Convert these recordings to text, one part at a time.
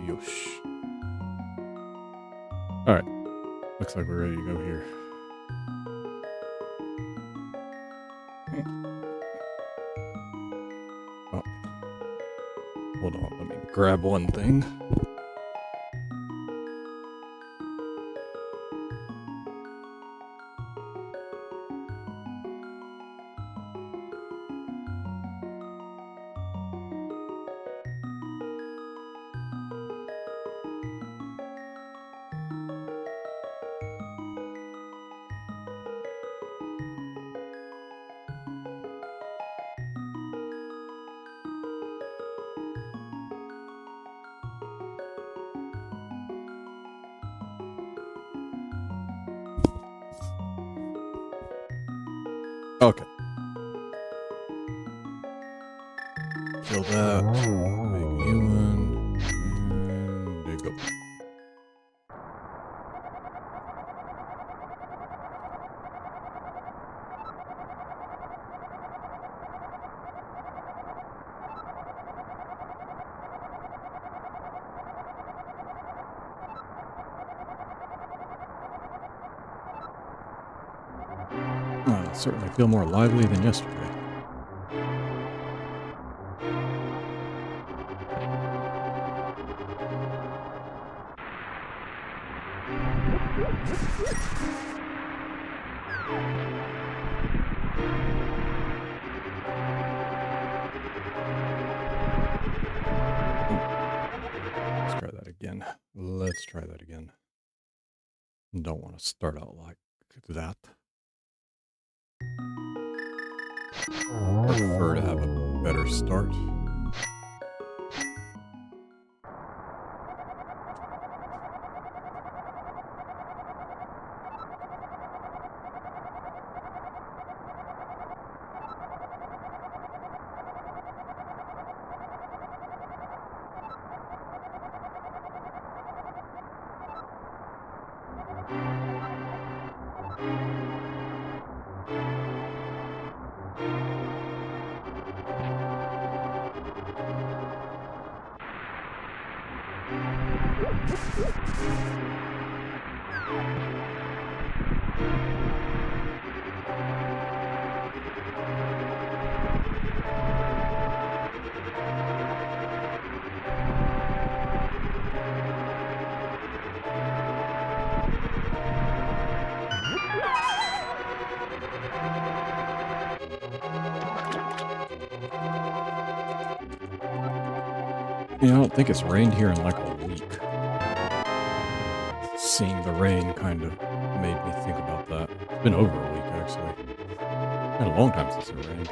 Yosh. Alright. Looks like we're ready to go here. Oh. Hold on, let me grab one thing. Okay. Kill that. Make a new one. And there you go. I certainly feel more lively than yesterday. Let's try that again. Let's try that again. Don't want to start out like that. Prefer to have a better start. You know, I don't think it's rained here in like a week. Seeing the rain kind of made me think about that. It's been over a week, actually. It's been a long time since it rained.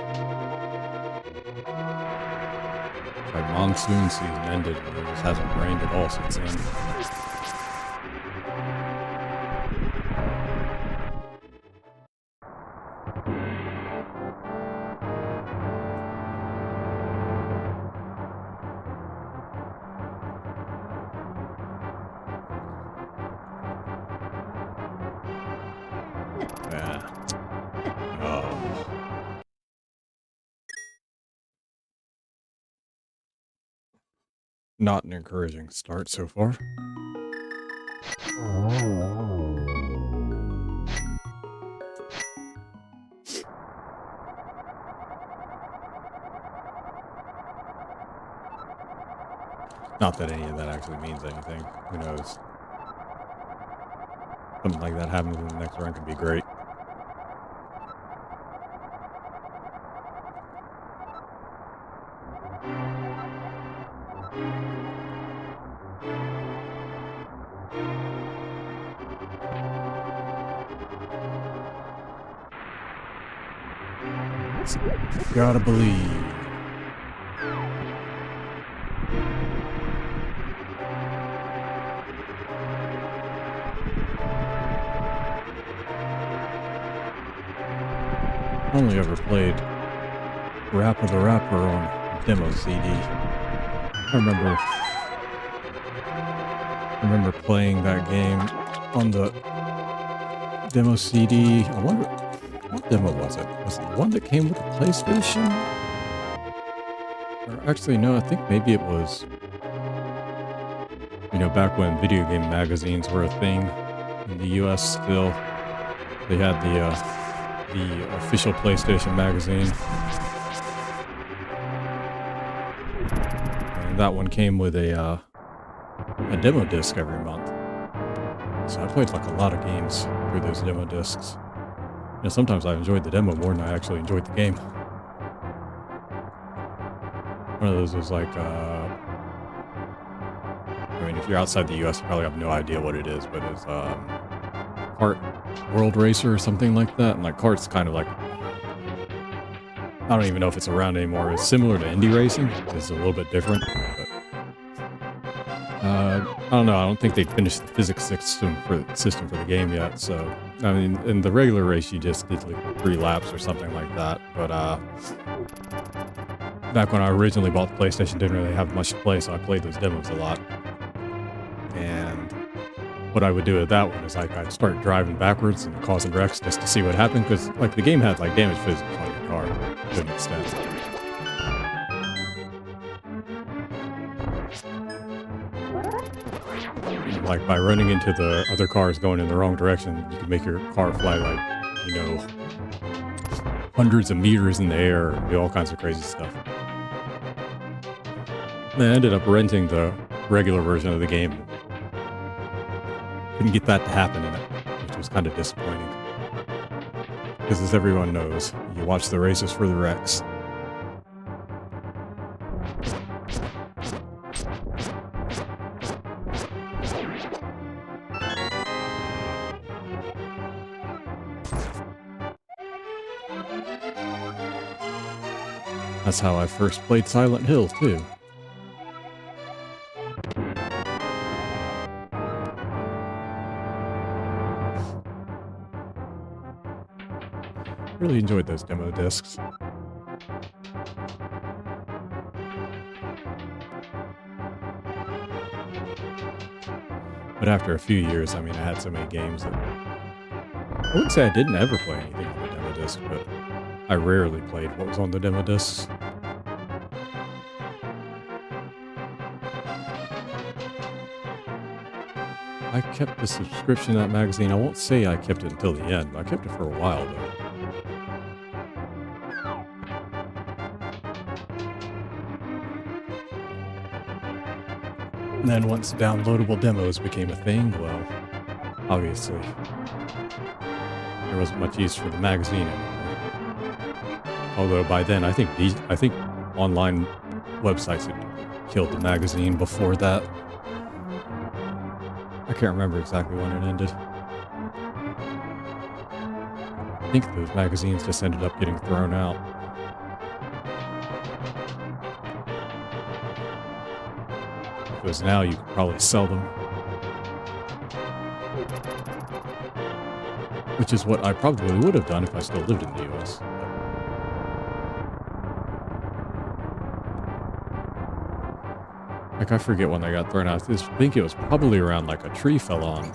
Like monsoon season ended, and it just hasn't rained at all since then. Not an encouraging start so far. Not that any of that actually means anything. Who knows? Something like that happens in the next run could be great. Gotta believe. Only ever played Rap of the Rapper on demo CD. I remember playing that game on the demo CD. I wonder, what demo was it? Was it the one that came with the PlayStation? Or actually, no, I think maybe it was, you know, back when video game magazines were a thing in the US still. They had the official PlayStation magazine. And that one came with a demo disc every month. So I played like a lot of games through those demo discs. You know, sometimes I enjoyed the demo more than I actually enjoyed the game. One of those was like, I mean, if you're outside the US, you probably have no idea what it is, but it's Kart World Racer or something like that. And like kart's kind of like, I don't even know if it's around anymore. It's similar to indie racing. It's a little bit different, but I don't know. I don't think they finished the physics system for the game yet. So, I mean, in the regular race, you just did like 3 laps or something like that. But back when I originally bought the PlayStation, didn't really have much to play, so I played those demos a lot. And what I would do with that one is like I'd start driving backwards and causing wrecks just to see what happened, because like the game had like damage physics on your car to an extent. Like by running into the other cars going in the wrong direction, you could make your car fly like, you know, hundreds of meters in the air and do all kinds of crazy stuff. And I ended up renting the regular version of the game. Couldn't get that to happen in it, which was kind of disappointing. Because as everyone knows, you watch the races for the wrecks. That's how I first played Silent Hill, too. Really enjoyed those demo discs. But after a few years, I mean, I had so many games that I wouldn't say I didn't ever play anything on the demo disc, but I rarely played what was on the demo discs. I kept the subscription to that magazine. I won't say I kept it until the end, but I kept it for a while, though. And then once downloadable demos became a thing, well, obviously, there wasn't much use for the magazine anymore. Although by then, I think online websites had killed the magazine before that. I can't remember exactly when it ended. I think those magazines just ended up getting thrown out. Because now you could probably sell them. Which is what I probably would have done if I still lived in the US. Like, I forget when they got thrown out. I think it was probably around like a tree fell on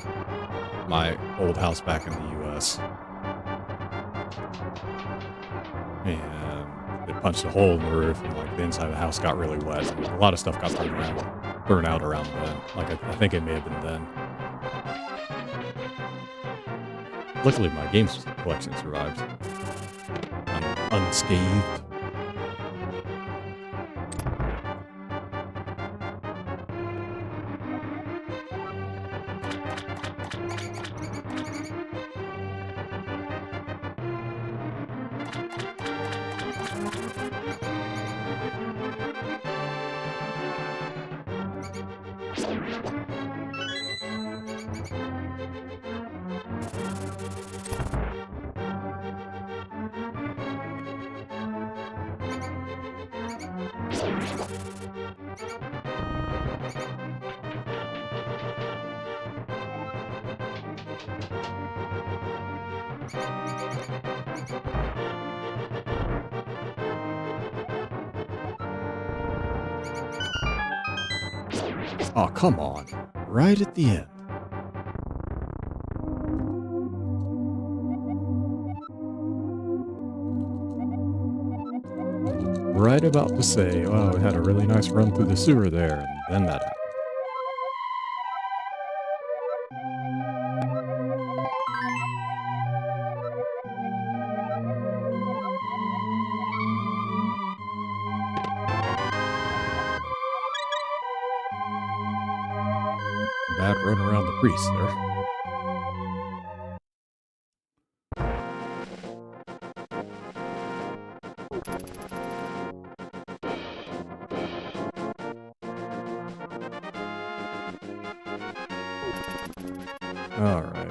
my old house back in the US. And it punched a hole in the roof, and like the inside of the house got really wet. And a lot of stuff got thrown out around then. Like, I think it may have been then. Luckily, my games collection survived. I'm unscathed. Oh, come on. Right at the end. Right about to say, wow, we had a really nice run through the sewer there, and then that happened. Bad run around the priest there. Alright.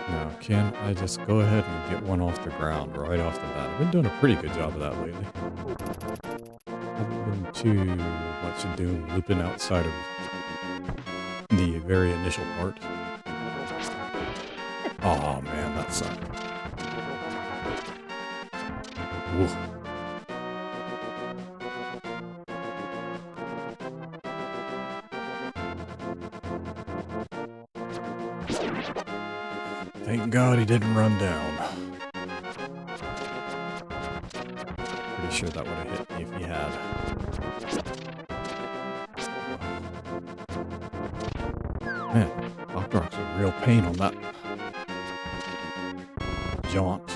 Now, can I just go ahead and get one off the ground right off the bat? I've been doing a pretty good job of that lately. Haven't been too much in doing looping outside of the very initial part. Oh man, that sucked. Woof. Thank God he didn't run down. Pretty sure that would have hit me if he had. Man, Pop Rock's a real pain on that jaunt.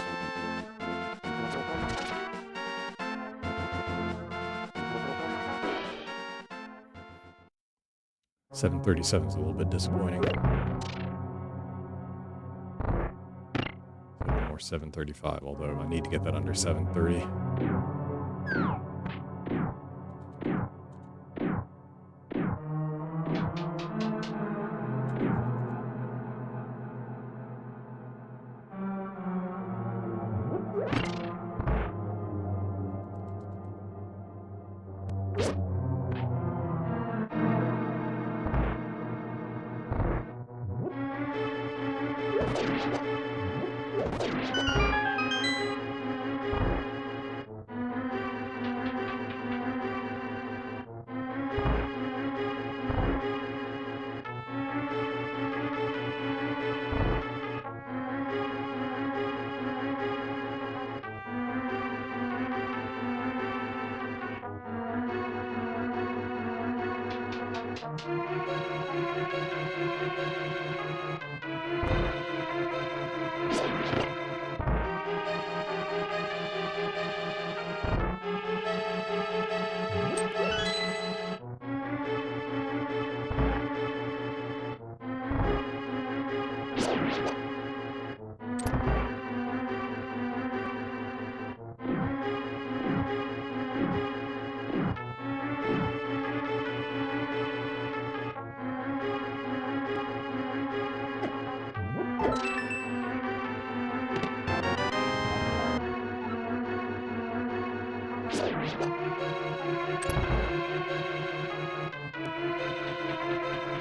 $737 is a little bit disappointing. Or 735, although I need to get that under 730.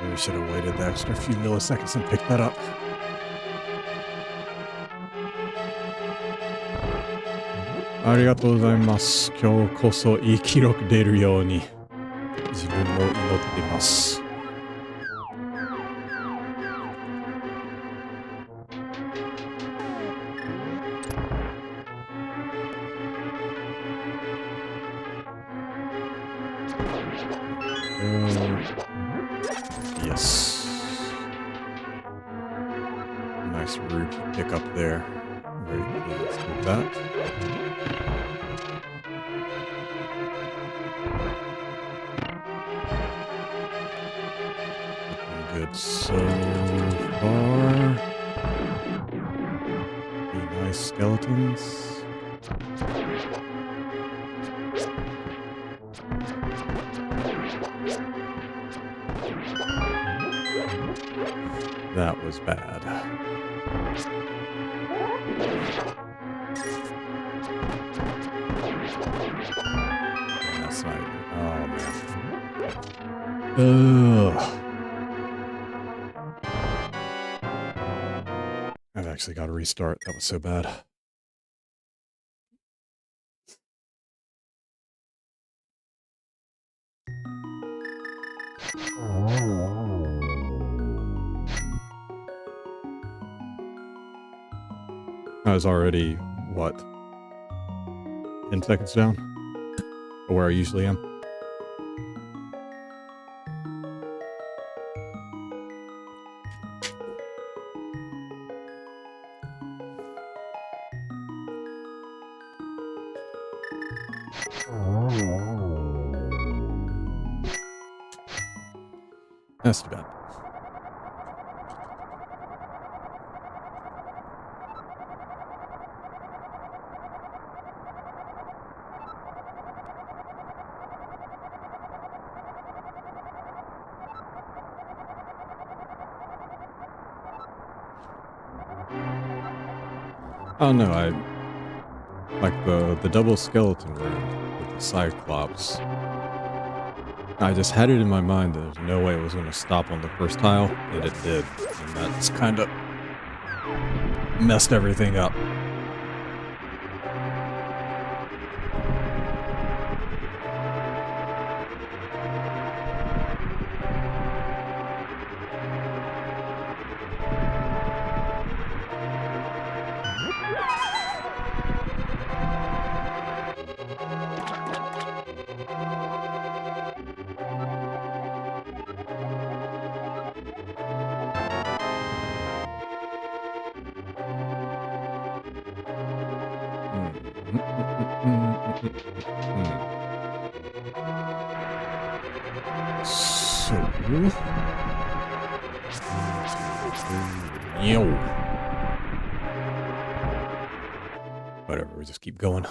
Maybe should have waited the extra few milliseconds and picked that up. Arigatou gozaimasu. 今日こそいい記録出るように自分も祈ってます。Yes. Nice root pick up there. Very pleased with that. Looking good so far. Be nice skeletons. That was bad. That's not even, oh man. Ugh. I've actually got to restart. That was so bad. I was already, what, 10 seconds down? Or where I usually am? That's too bad. Oh no, I like the double skeleton room with the Cyclops. I just had it in my mind that there's no way it was going to stop on the first tile, and it did, and that's kind of messed everything up. Whatever, we just keep going.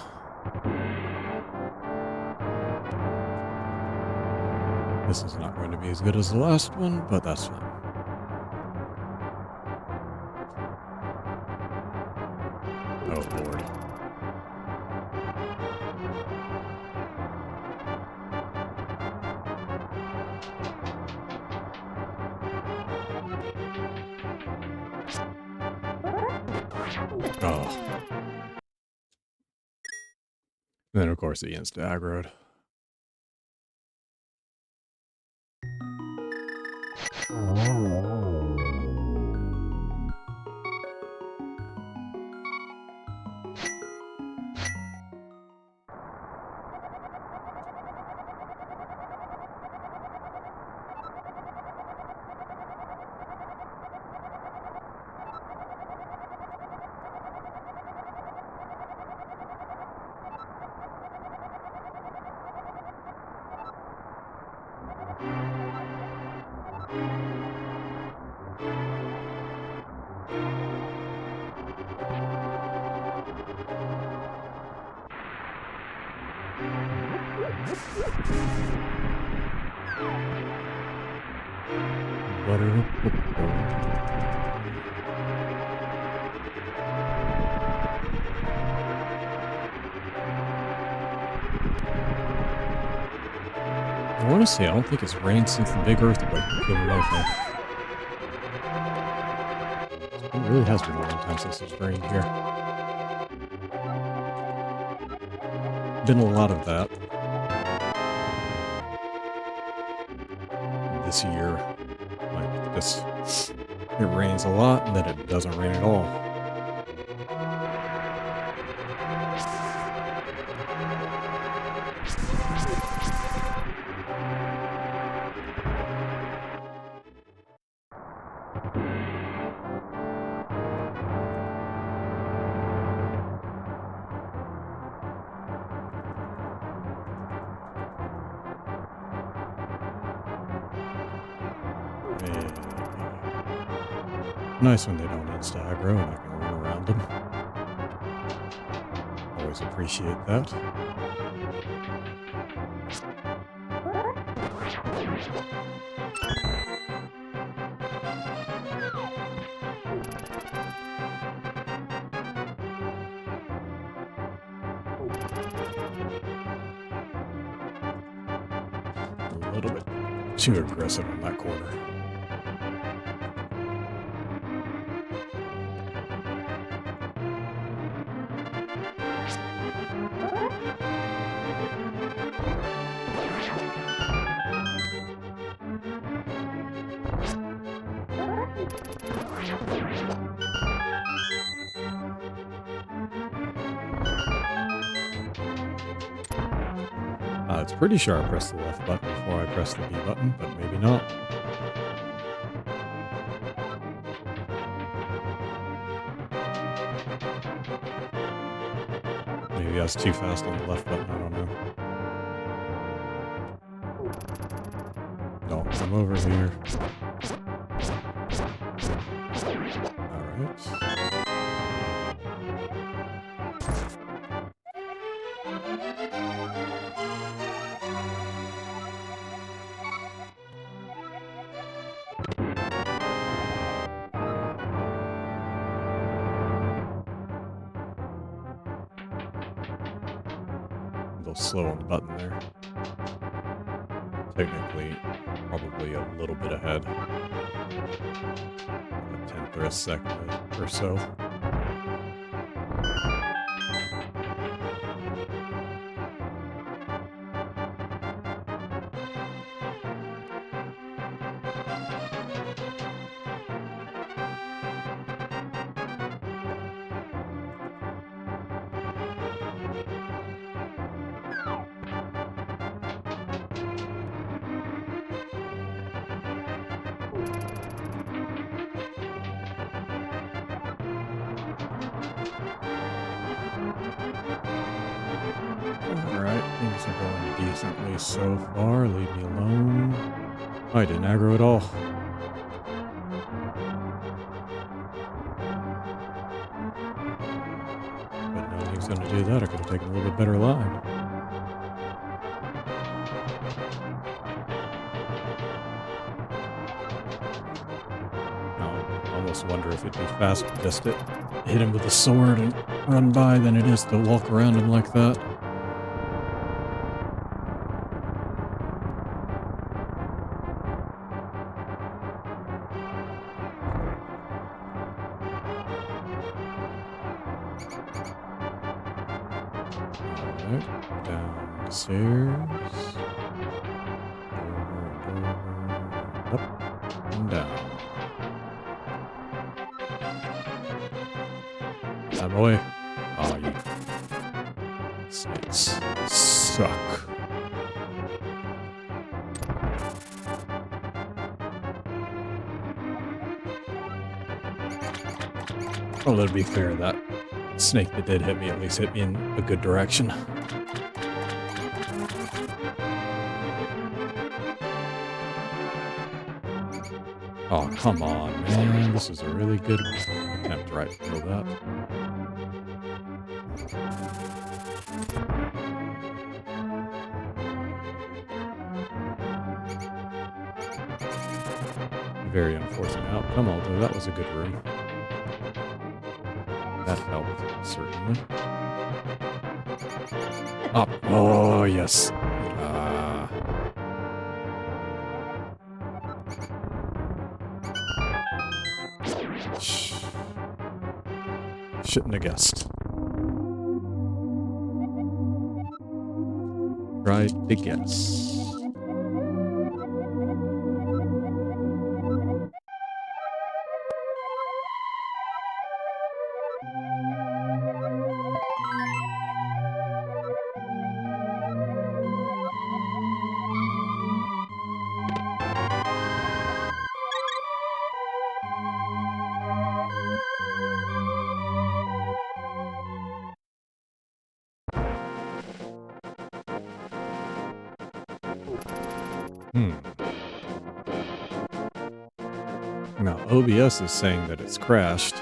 This is not going to be as good as the last one, but that's fine. Oh, Lord. Oh. And then, of course, the insta-aggroed. I want to say I don't think it's rained since the big earthquake. It really has been a long time since it's rained here. Been a lot of that this year. Like this, it rains a lot and then it doesn't rain at all. Nice when they don't insta-aggro and I can run around them. Always appreciate that. A little bit too aggressive in that corner. It's pretty sure I pressed the left button before I pressed the B button, but maybe not. Maybe I was too fast on the left button, I don't know. Don't come over here. Alright. Slow on the button there. Technically, probably a little bit ahead. A tenth or a second or so. Alright, things are going decently so far. Leave me alone. Oh, I didn't aggro at all. But no one's going to do that. I could have taken a little bit better line. I almost wonder if it'd be faster just to hit him with a sword and run by than it is to walk around him like that. Alright, down the stairs. Over and over. Up and down. That boy. Oh, you snakes suck. Well, to be fair, that snake that did hit me at least hit me in a good direction. Oh, come on, man. This is a really good attempt right for that. Very unfortunate outcome, although that was a good room. That helped, certainly. Up. Oh, yes. Shouldn't have guessed. Tried to guess. Now, OBS is saying that it's crashed,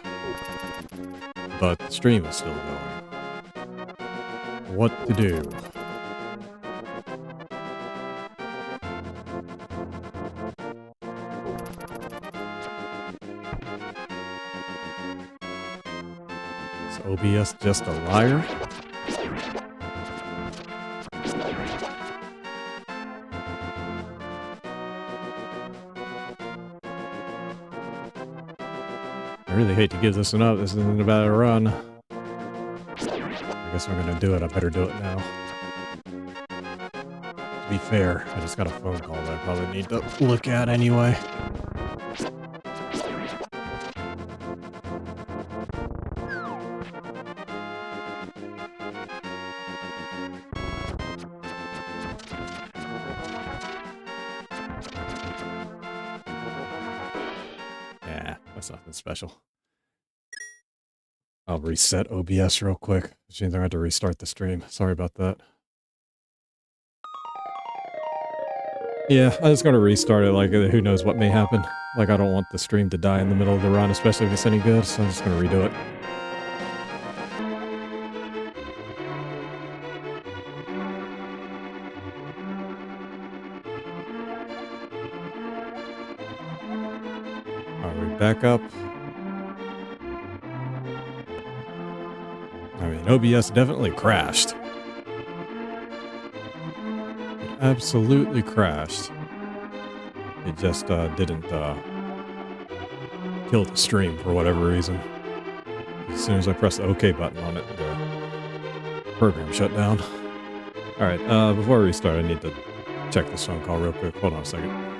but the stream is still going. What to do? Is OBS just a liar? I really hate to give this one up. This isn't about a run. I guess I'm gonna do it. I better do it now. To be fair, I just got a phone call that I probably need to look at anyway. That's nothing special. I'll reset OBS real quick, which means I'm going to have to restart the stream. Sorry about that. Yeah, I'm just going to restart it, like, who knows what may happen. Like, I don't want the stream to die in the middle of the run, especially if it's any good, so I'm just going to redo it. Alright, we back up. I mean, OBS definitely crashed. It absolutely crashed. It just didn't kill the stream for whatever reason. As soon as I pressed the OK button on it, the program shut down. Alright, before I restart, I need to check this phone call real quick. Hold on a second.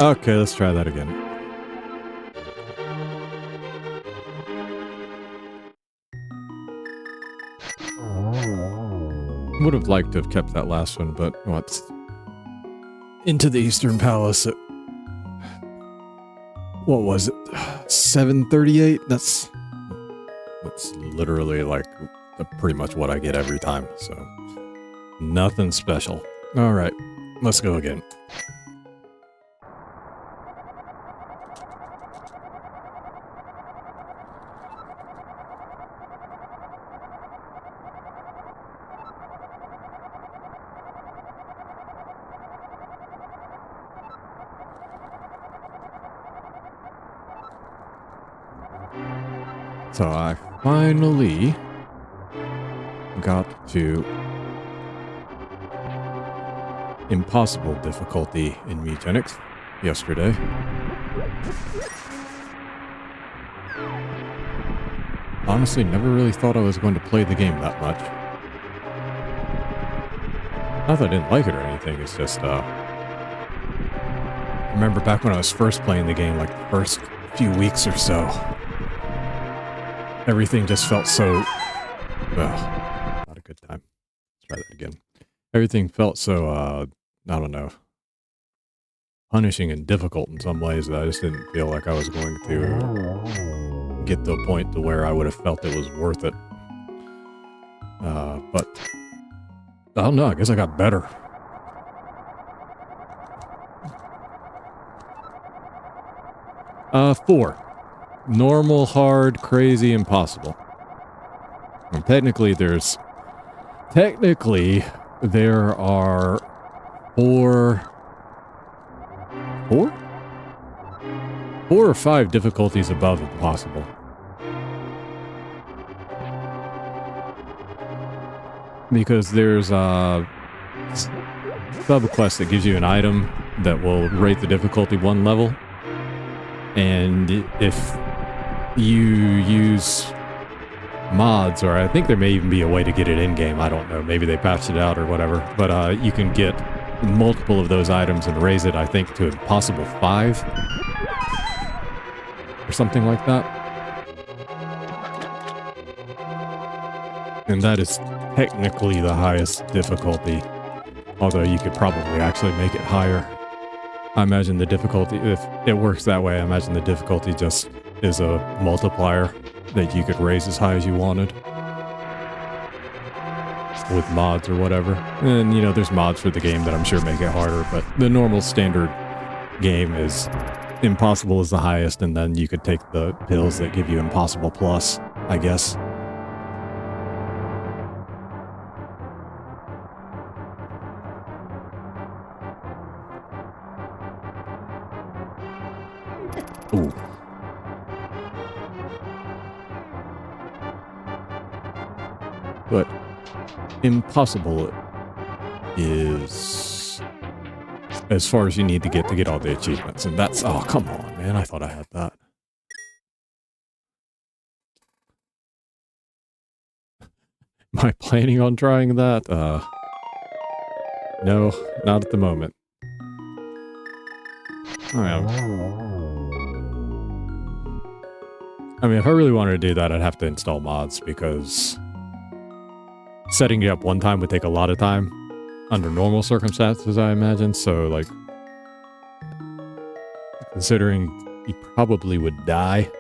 Okay, let's try that again. Would have liked to have kept that last one, but what's Into the Eastern Palace at, what was it, 7:38? That's literally like pretty much what I get every time, so nothing special. Alright, let's go again. So I finally got to impossible difficulty in Mutenics yesterday. Honestly, never really thought I was going to play the game that much. Not that I didn't like it or anything, it's just, I remember back when I was first playing the game, like the first few weeks or so, everything just felt so, well, not a good time. Let's try that again. Everything felt so, I don't know, punishing and difficult in some ways that I just didn't feel like I was going to get to a point to where I would have felt it was worth it. But I don't know, I guess I got better. Four. Normal, hard, crazy, impossible. And technically there are four or five difficulties above impossible. Because there's a sub-quest that gives you an item that will rate the difficulty 1 level. And if you use mods, or I think there may even be a way to get it in-game, I don't know, maybe they patched it out or whatever, but you can get multiple of those items and raise it, I think, to impossible 5. Or something like that. And that is technically the highest difficulty, although you could probably actually make it higher. I imagine the difficulty, if it works that way, I imagine the difficulty just is a multiplier that you could raise as high as you wanted. With mods or whatever. And, you know, there's mods for the game that I'm sure make it harder, but the normal standard game is impossible is the highest, and then you could take the pills that give you impossible plus, I guess. Ooh. But impossible is as far as you need to get all the achievements, and that's, oh, come on, man, I thought I had that. Am I planning on trying that? No, not at the moment. I mean, if I really wanted to do that, I'd have to install mods, because setting it up one time would take a lot of time under normal circumstances, I imagine. So, like, considering you probably would die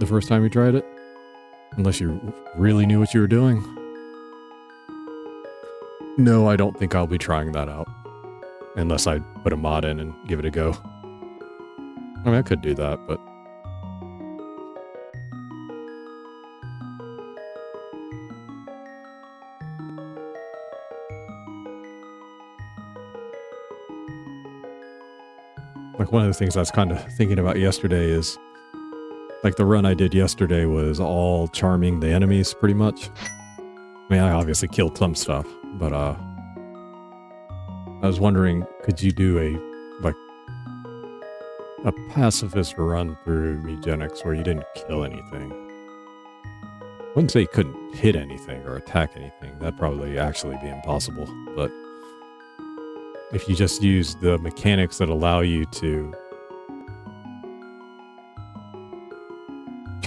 the first time you tried it, unless you really knew what you were doing. No, I don't think I'll be trying that out, unless I put a mod in and give it a go. I mean, I could do that, but like, one of the things I was kind of thinking about yesterday is, like, the run I did yesterday was all charming the enemies, pretty much. I mean, I obviously killed some stuff, but, I was wondering, could you do a pacifist run through Eugenics where you didn't kill anything? I wouldn't say you couldn't hit anything or attack anything. That'd probably actually be impossible, but if you just use the mechanics that allow you to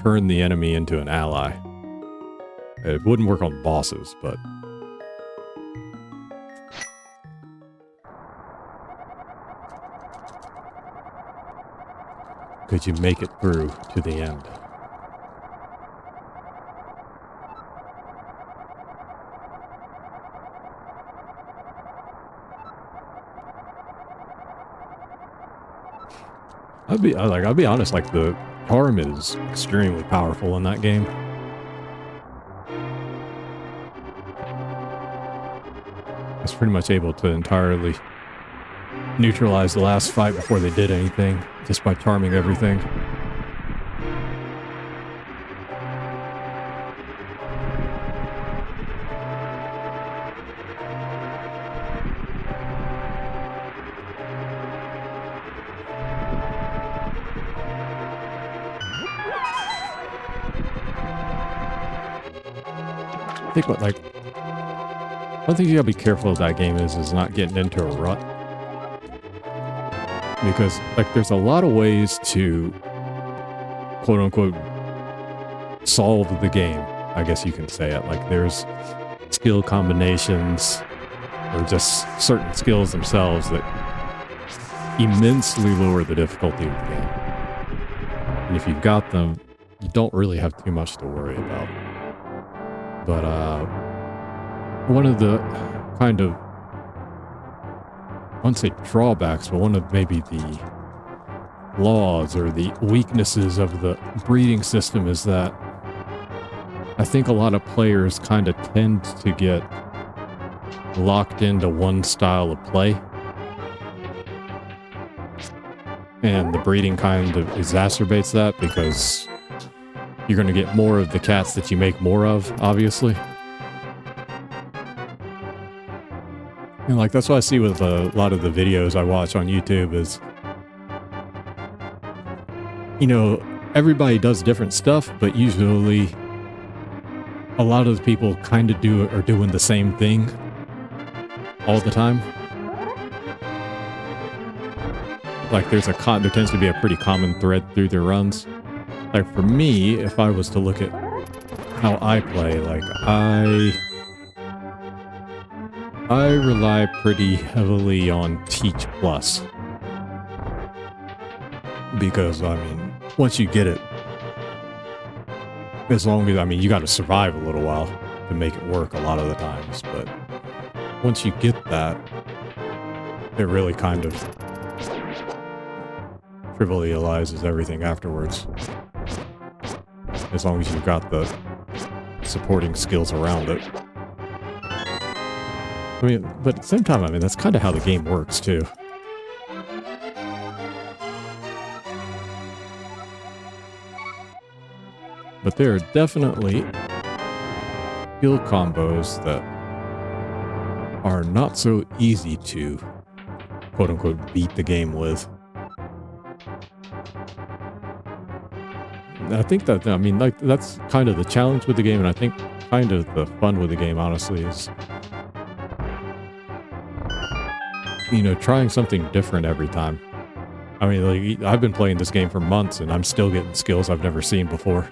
turn the enemy into an ally. It wouldn't work on bosses, but could you make it through to the end? I'll be honest, like, the charm is extremely powerful in that game. It's pretty much able to entirely neutralize the last fight before they did anything, just by charming everything. I think what, like, One thing you gotta be careful of that game is not getting into a rut. Because, like, there's a lot of ways to, quote-unquote, solve the game, I guess you can say it. Like, there's skill combinations, or just certain skills themselves that immensely lower the difficulty of the game. And if you've got them, you don't really have too much to worry about. But, one of the kind of, I wouldn't say drawbacks, but one of maybe the flaws or the weaknesses of the breeding system is that I think a lot of players kind of tend to get locked into one style of play. And the breeding kind of exacerbates that because you're going to get more of the cats that you make more of, obviously. And like, that's what I see with a lot of the videos I watch on YouTube is, you know, everybody does different stuff, but usually a lot of the people kind of are doing the same thing all the time. Like, there tends to be a pretty common thread through their runs. Like, for me, if I was to look at how I play, like, I rely pretty heavily on Teach Plus. Because, I mean, once you get it, as long as, I mean, you gotta survive a little while to make it work a lot of the times, but once you get that, it really kind of trivializes everything afterwards. As long as you've got the supporting skills around it. I mean, but at the same time, I mean, that's kind of how the game works, too. But there are definitely skill combos that are not so easy to, quote-unquote, beat the game with. I think that, I mean, like, that's kind of the challenge with the game, and I think kind of the fun with the game, honestly, is, you know, trying something different every time. I mean, like, I've been playing this game for months, and I'm still getting skills I've never seen before.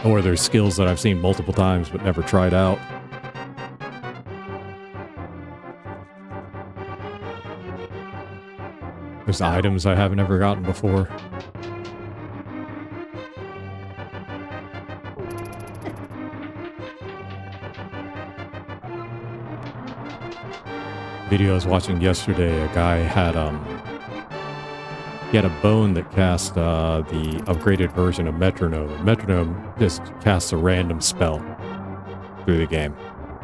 Or there's skills that I've seen multiple times but never tried out. There's items I haven't ever gotten before. Video I was watching yesterday, a guy had he had a bone that cast the upgraded version of Metronome. And Metronome just casts a random spell through the game.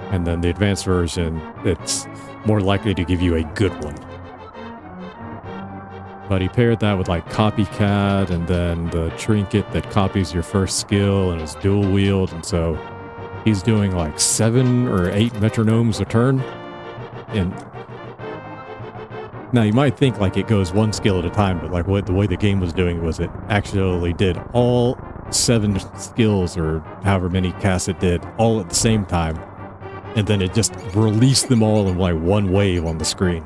And then the advanced version, it's more likely to give you a good one. But he paired that with like Copycat and then the trinket that copies your first skill and is dual wield. And so he's doing like 7 or 8 metronomes a turn. And now you might think like it goes one skill at a time, but like the way the game was doing was it actually did all 7 skills or however many casts it did all at the same time. And then it just released them all in like one wave on the screen.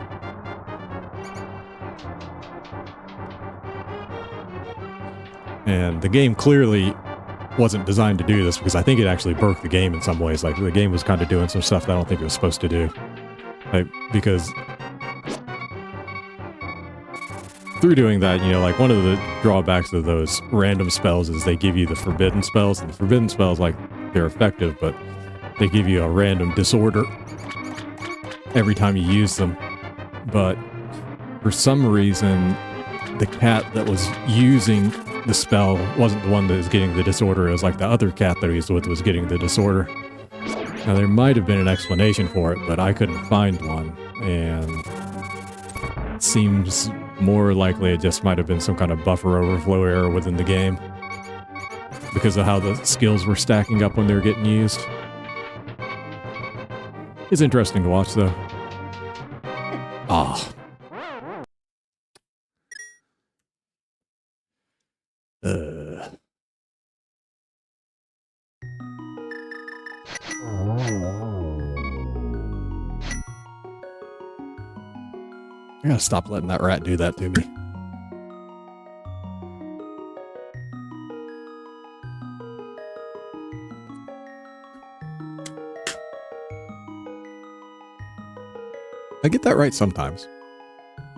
And the game clearly wasn't designed to do this because I think it actually broke the game in some ways. Like the game was kind of doing some stuff that I don't think it was supposed to do. Like, because through doing that, you know, like one of the drawbacks of those random spells is they give you the forbidden spells, and the forbidden spells, like, they're effective, but they give you a random disorder every time you use them. But for some reason, the cat that was using the spell wasn't the one that was getting the disorder. It was like the other cat that he was with was getting the disorder. Now, there might have been an explanation for it, but I couldn't find one, and it seems more likely it just might have been some kind of buffer overflow error within the game because of how the skills were stacking up when they were getting used. It's interesting to watch, though. Ah. I gotta stop letting that rat do that to me. I get that right sometimes.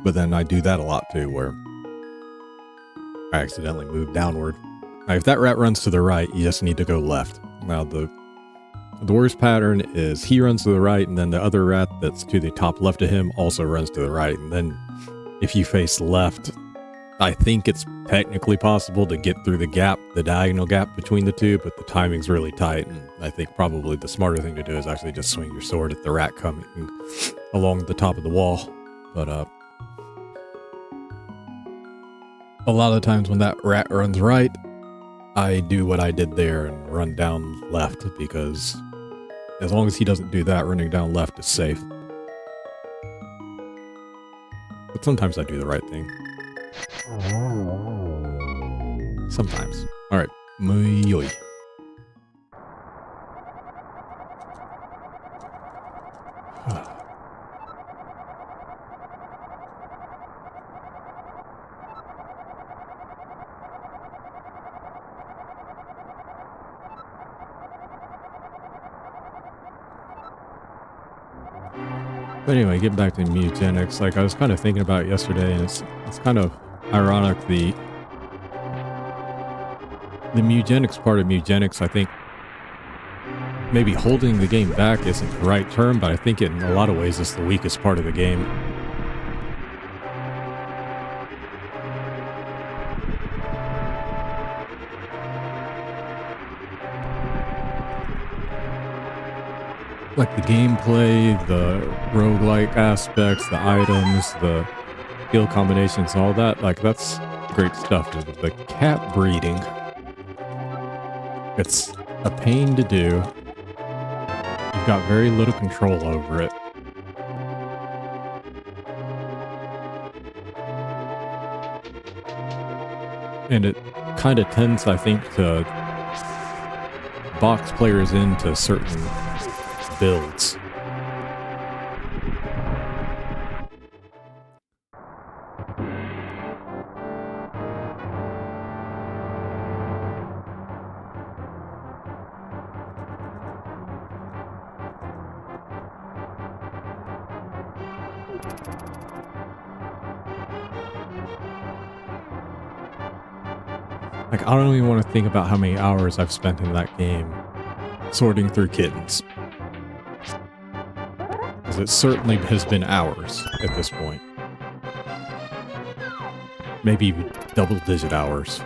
But then I do that a lot too, where I accidentally move downward. Now, if that rat runs to the right, you just need to go left. Now, the worst pattern is he runs to the right, and then the other rat that's to the top left of him also runs to the right. And then if you face left, I think it's technically possible to get through the gap, the diagonal gap between the two, but the timing's really tight. And I think probably the smarter thing to do is actually just swing your sword at the rat coming along the top of the wall. But a lot of the times when that rat runs right, I do what I did there and run down left, because as long as he doesn't do that, running down left is safe. But sometimes I do the right thing. Sometimes. Alright. Muyoi. But anyway, getting back to mutagenics, like I was kind of thinking about it yesterday, and it's kind of ironic, the mutagenics part of mutagenics, I think maybe holding the game back isn't the right term, but I think in a lot of ways it's the weakest part of the game. Like the gameplay, the roguelike aspects, the items, the skill combinations, all that, like that's great stuff. The cat breeding, it's a pain to do. You've got very little control over it. And it kind of tends, I think, to box players into certain builds. Like, I don't even want to think about how many hours I've spent in that game sorting through kittens. Because it certainly has been hours at this point. Maybe double-digit hours.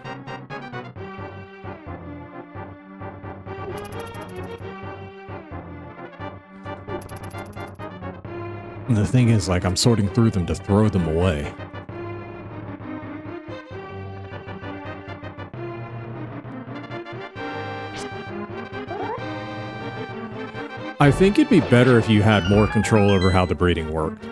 And the thing is, like, I'm sorting through them to throw them away. I think it'd be better if you had more control over how the breeding worked.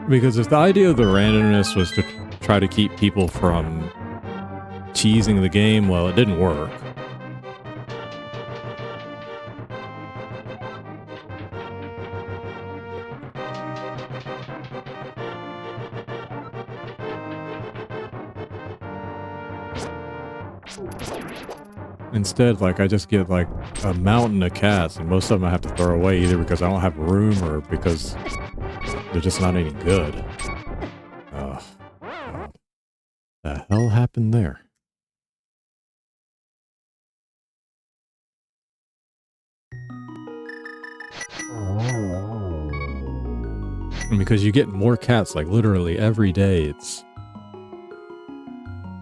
Because if the idea of the randomness was to try to keep people from cheesing the game, well, it didn't work. Instead, like, I just get, like, a mountain of cats, and most of them I have to throw away either because I don't have room or because they're just not any good. Ugh. God. The hell happened there? And because you get more cats, like, literally every day, it's...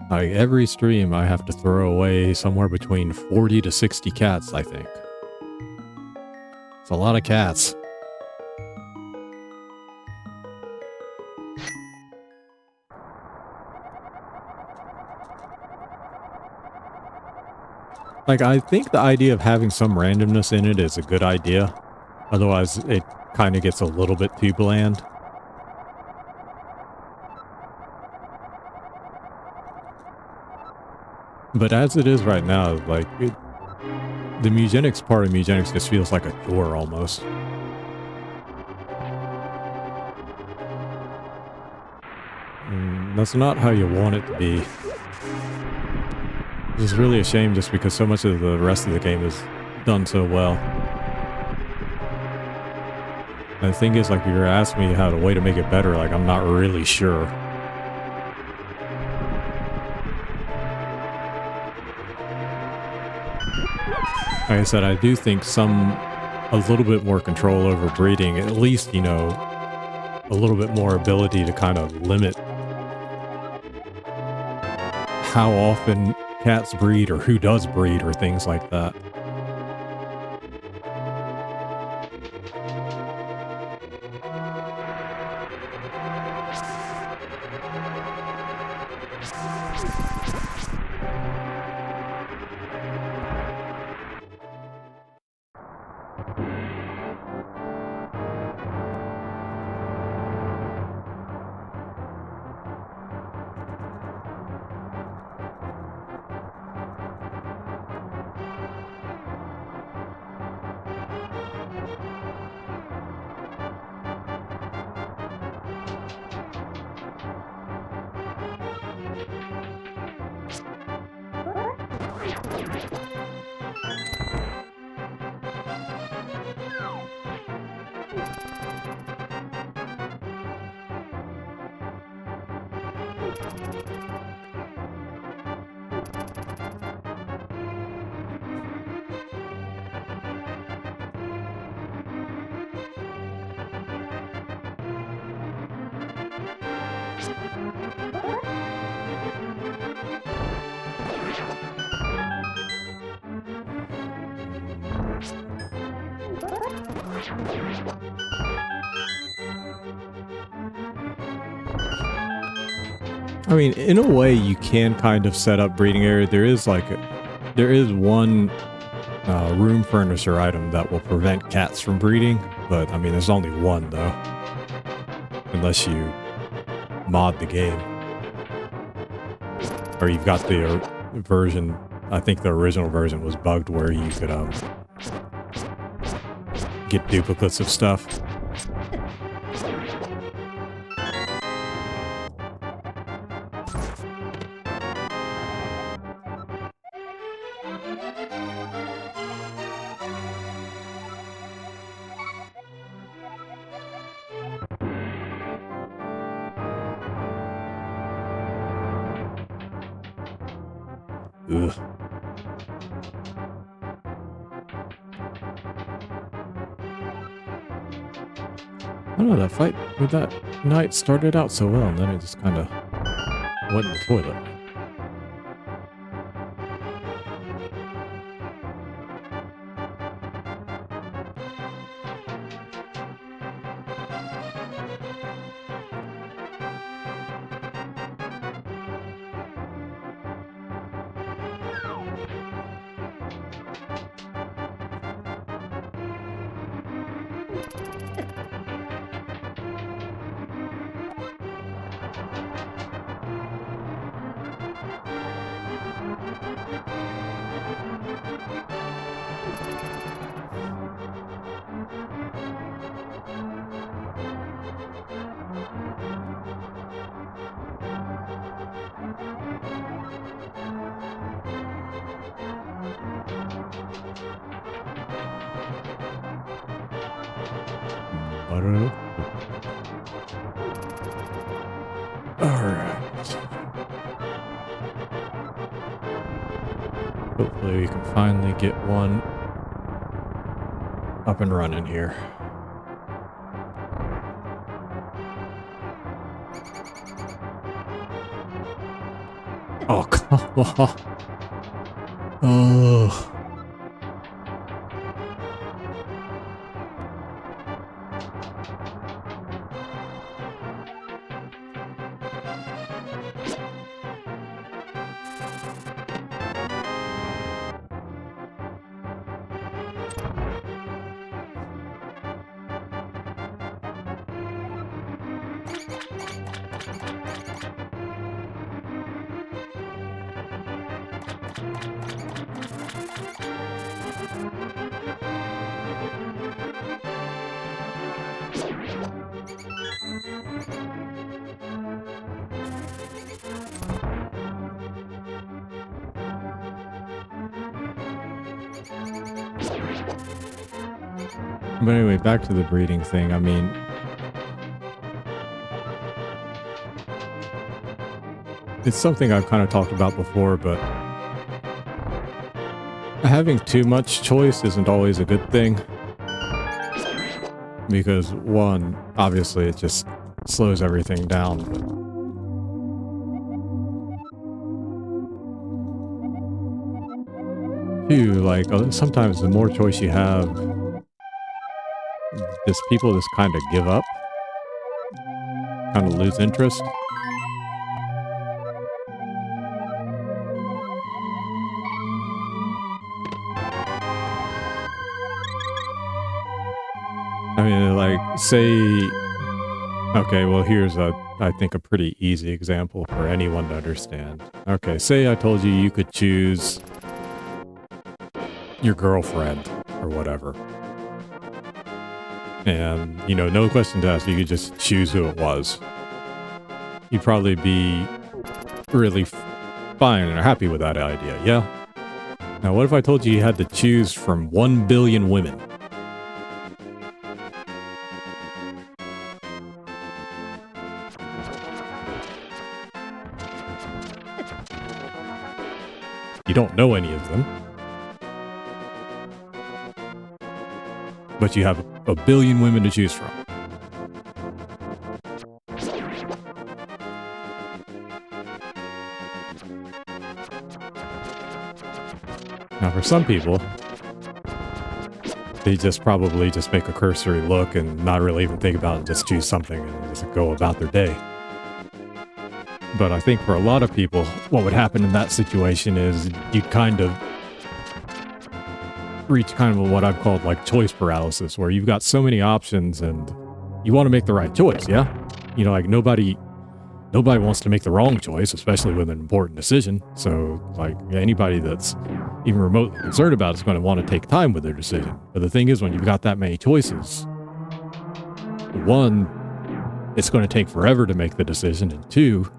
like, every stream I have to throw away somewhere between 40 to 60 cats, I think. It's a lot of cats. Like, I think the idea of having some randomness in it is a good idea. Otherwise, it kind of gets a little bit too bland. But as it is right now, like, the eugenics part of eugenics just feels like a chore almost. That's not how you want it to be. It's really a shame just because so much of the rest of the game is done so well. And the thing is, like, if you're asking me how to way to make it better, like, I'm not really sure. Like I said, I do think a little bit more control over breeding, at least, you know, a little bit more ability to kind of limit how often cats breed or who does breed or things like that. I mean, in a way, you can kind of set up breeding area. There is one room furniture item that will prevent cats from breeding, but I mean, there's only one though, unless you mod the game, or you've got the version. I think the original version was bugged where you could get duplicates of stuff. Ugh. I don't know, that fight with that knight started out so well, and then it just kind of went in the toilet. Alright. Hopefully we can finally get one up and running here. Oh, come on. Oh. But anyway, back to the breeding thing. I mean, it's something I've kind of talked about before, but having too much choice isn't always a good thing. Because one, obviously it just slows everything down. But two, like, sometimes the more choice you have, just people just kind of give up, kind of lose interest. I mean, like, say, okay, well, here's I think a pretty easy example for anyone to understand. Okay, say I told you you could choose your girlfriend or whatever. And, you know, no questions asked, you could just choose who it was. You'd probably be really fine and happy with that idea, yeah? Now, what if I told you you had to choose from 1 billion women? You don't know any of them. But you have a billion women to choose from. Now for some people, they just probably just make a cursory look and not really even think about it and just choose something and just go about their day. But I think for a lot of people, what would happen in that situation is you'd kind of reach kind of what I've called like choice paralysis, where you've got so many options and you want to make the right choice, yeah? You know, like nobody wants to make the wrong choice, especially with an important decision. So like anybody that's even remotely concerned about it is going to want to take time with their decision. But the thing is, when you've got that many choices, one, it's going to take forever to make the decision, and two,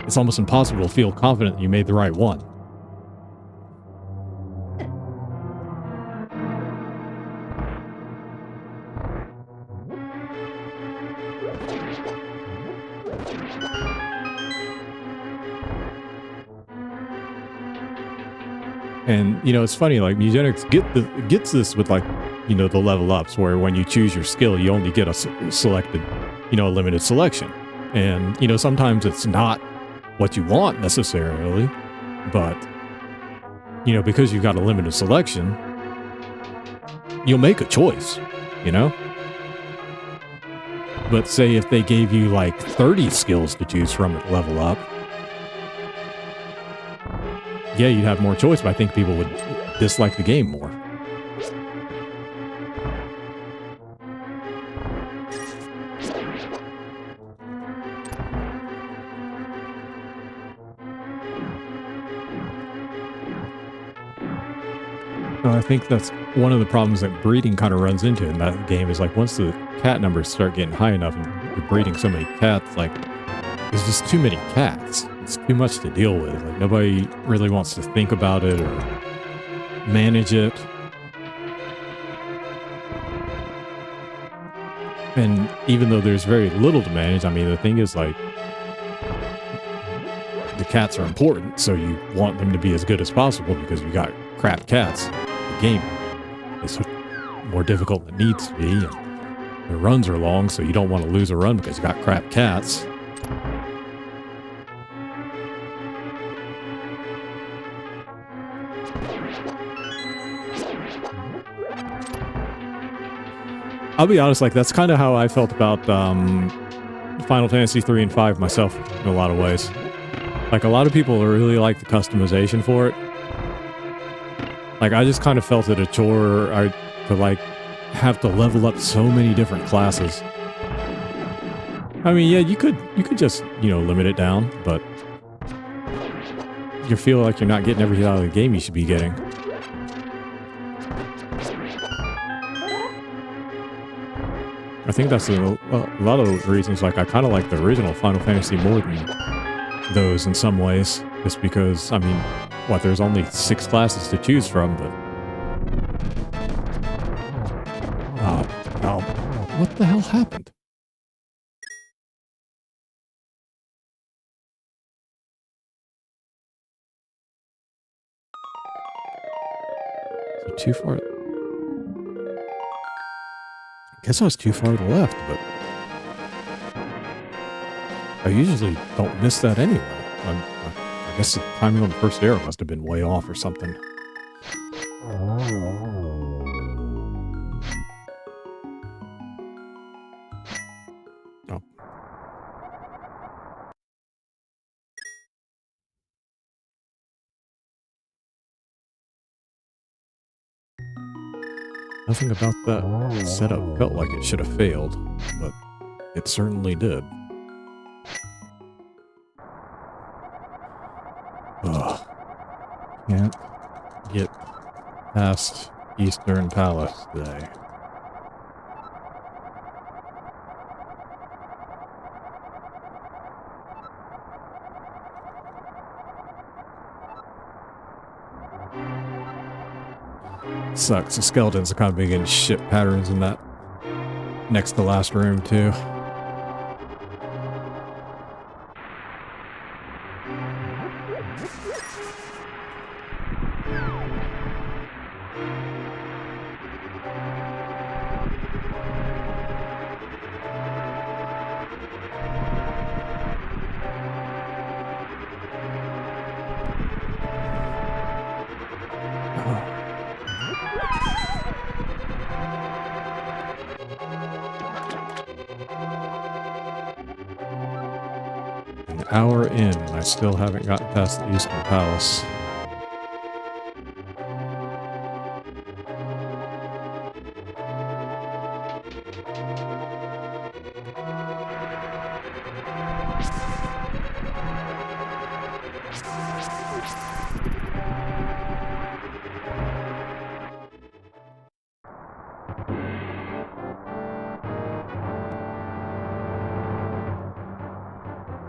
it's almost impossible to feel confident that you made the right one. And, you know, it's funny, like, Mugenics gets this with, like, you know, the level ups, where when you choose your skill, you only get a selected, you know, a limited selection. And, you know, sometimes it's not what you want necessarily, but, you know, because you've got a limited selection, you'll make a choice, you know? But say if they gave you, like, 30 skills to choose from at level up, yeah, you'd have more choice, but I think people would dislike the game more. I think that's one of the problems that breeding kind of runs into in that game, is like once the cat numbers start getting high enough and you're breeding so many cats, like there's just too many cats. It's too much to deal with. Like nobody really wants to think about it or manage it. And even though there's very little to manage, I mean, the thing is, like, the cats are important, so you want them to be as good as possible because you got crap cats. The game is more difficult than it needs to be, and the runs are long, so you don't want to lose a run because you got crap cats. I'll be honest, like, that's kind of how I felt about Final Fantasy 3 and 5 myself in a lot of ways. Like, a lot of people really like the customization for it. Like, I just kind of felt it a chore to, like, have to level up so many different classes. I mean, yeah, you could just, you know, limit it down, but you feel like you're not getting everything out of the game you should be getting. I think that's a lot of the reasons, like, I kind of like the original Final Fantasy more than those in some ways. Just because, I mean, what, there's only 6 classes to choose from, but What the hell happened? So too far. I guess I was too far to the left, but I usually don't miss that anyway. I guess the timing on the first arrow must have been way off or something. Oh. Nothing about that setup felt like it should have failed, but it certainly did. Ugh. Can't get past Eastern Palace today. Sucks. The skeletons are kind of big in shit patterns in that next to last room too. An hour in, and I still haven't gotten past the Eastern Palace.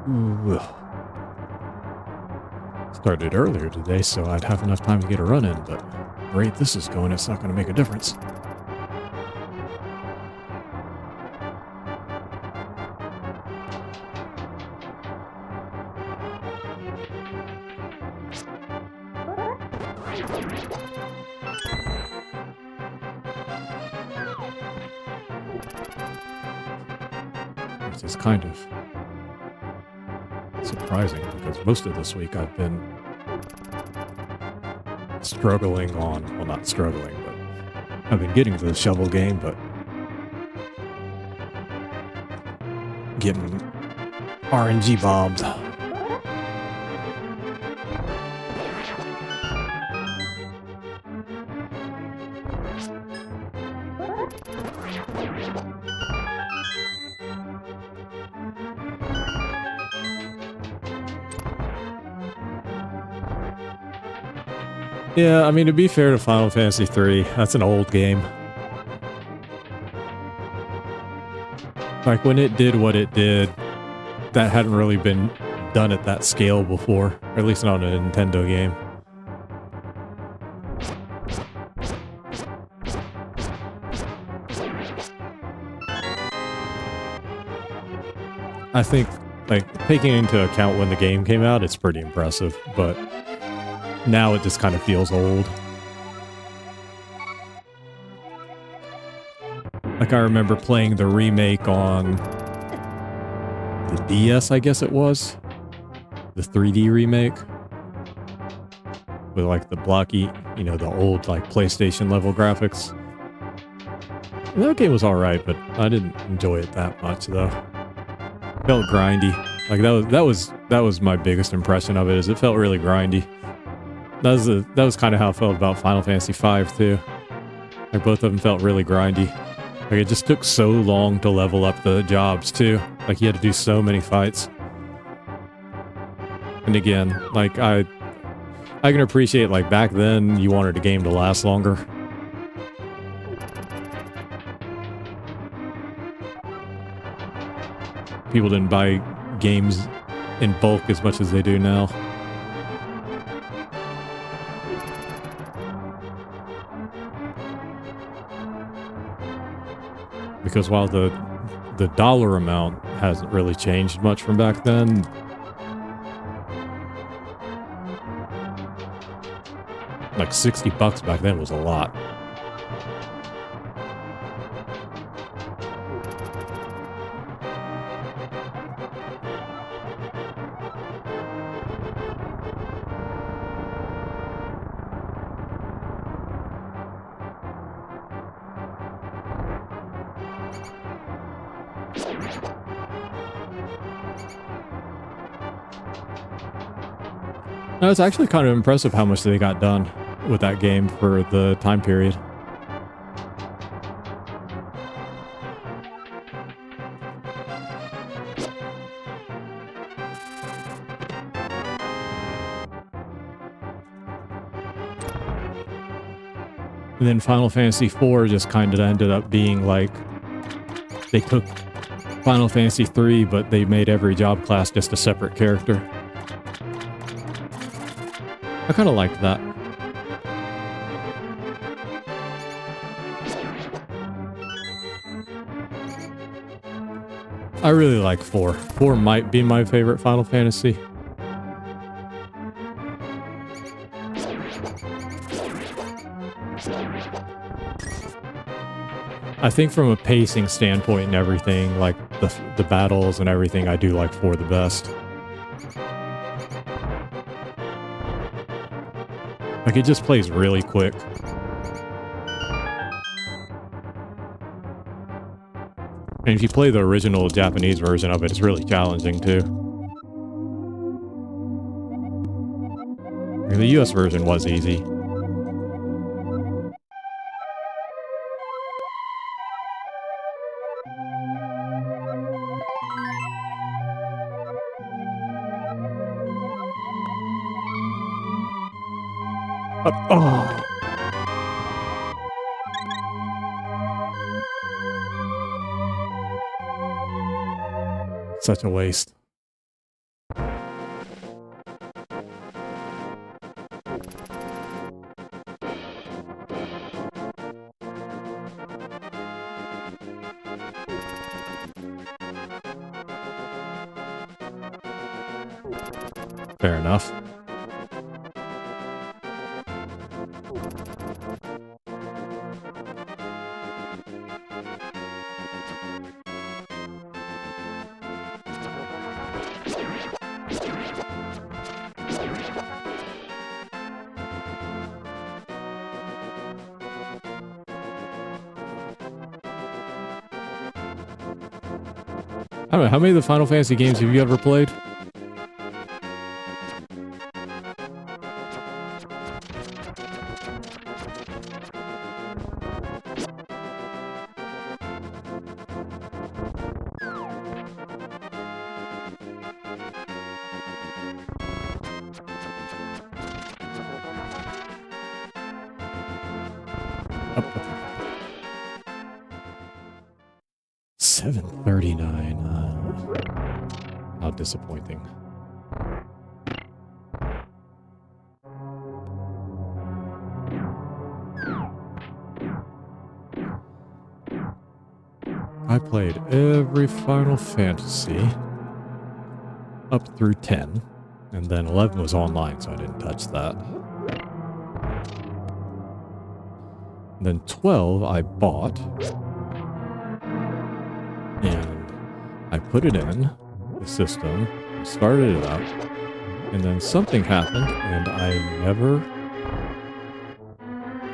Ooh. Started earlier today, so I'd have enough time to get a run in, but the rate this is going, it's not going to make a difference. Which is kind of surprising, because most of this week I've been struggling on, well, not struggling, but I've been getting to the shovel game, but getting RNG bombed. Yeah, I mean, to be fair to Final Fantasy III, that's an old game. Like, when it did what it did, that hadn't really been done at that scale before, or at least not on a Nintendo game. I think, like, taking into account when the game came out, it's pretty impressive, but now it just kind of feels old. Like, I remember playing the remake on the DS, I guess it was. The 3D remake. With, like, the blocky, you know, the old, like, PlayStation level graphics. And that game was alright, but I didn't enjoy it that much, though. It felt grindy. Like, that was my biggest impression of it, is it felt really grindy. That was kind of how I felt about Final Fantasy V, too. Like, both of them felt really grindy. Like, it just took so long to level up the jobs, too. Like, you had to do so many fights. And again, like, I can appreciate, like, back then, you wanted a game to last longer. People didn't buy games in bulk as much as they do now. Because while the dollar amount hasn't really changed much from back then, like $60 back then was a lot. No, it's actually kind of impressive how much they got done with that game for the time period. And then Final Fantasy IV just kind of ended up being like, they took Final Fantasy III, but they made every job class just a separate character. I kind of liked that. I really like 4. 4 might be my favorite Final Fantasy. I think from a pacing standpoint and everything, like the battles and everything, I do like 4 the best. Like, it just plays really quick. And if you play the original Japanese version of it, it's really challenging, too. And the US version was easy. Oh. Such a waste. Fair enough. I don't know, how many of the Final Fantasy games have you ever played? Up. 739. How disappointing. I played every Final Fantasy up through 10, and then 11 was online, so I didn't touch that. And then 12 I bought, and I put it in the system, started it up, and then something happened, and I never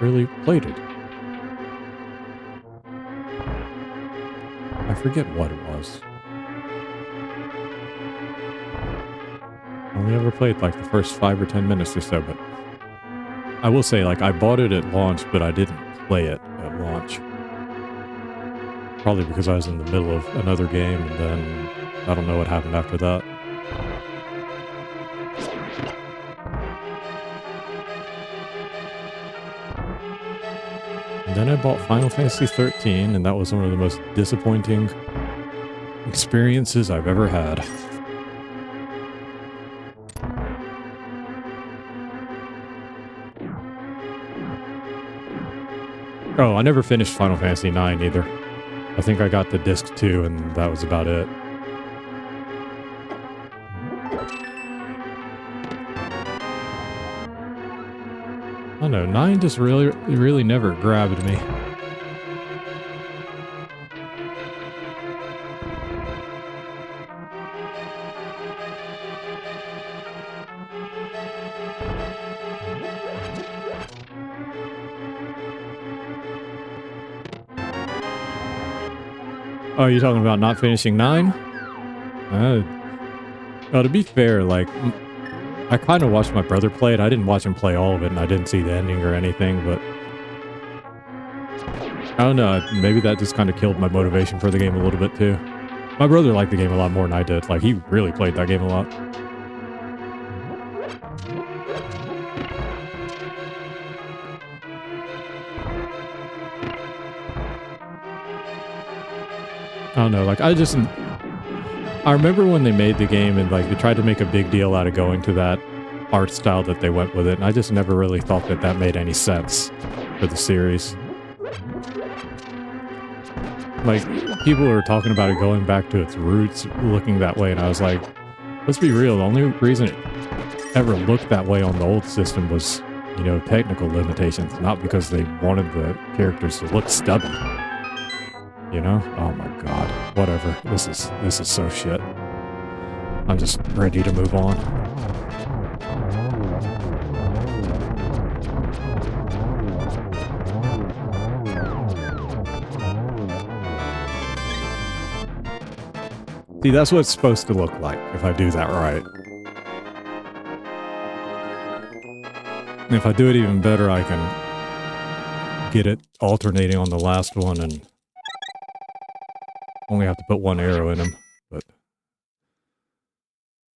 really played it. I forget what it was. I only ever played like the first 5 or 10 minutes or so, but I will say, like, I bought it at launch, but I didn't play it at launch. Probably because I was in the middle of another game, and then I don't know what happened after that. And then I bought Final Fantasy 13, and that was one of the most disappointing experiences I've ever had. Oh, I never finished Final Fantasy 9 either. I think I got to disc 2 and that was about it. I don't know, 9 just really never grabbed me. Oh, you're talking about not finishing 9? Well, to be fair, like, I kind of watched my brother play it. I didn't watch him play all of it, and I didn't see the ending or anything, but I don't know. Maybe that just kind of killed my motivation for the game a little bit, too. My brother liked the game a lot more than I did. Like, he really played that game a lot. I don't know, like, I remember when they made the game and, like, they tried to make a big deal out of going to that art style that they went with it, and I just never really thought that that made any sense for the series. Like, people were talking about it going back to its roots, looking that way, and I was like, let's be real, the only reason it ever looked that way on the old system was, you know, technical limitations, not because they wanted the characters to look stubby. You know? Oh my god. Whatever. This is so shit. I'm just ready to move on. See, that's what it's supposed to look like, if I do that right. And if I do it even better, I can get it alternating on the last one and only have to put one arrow in him, but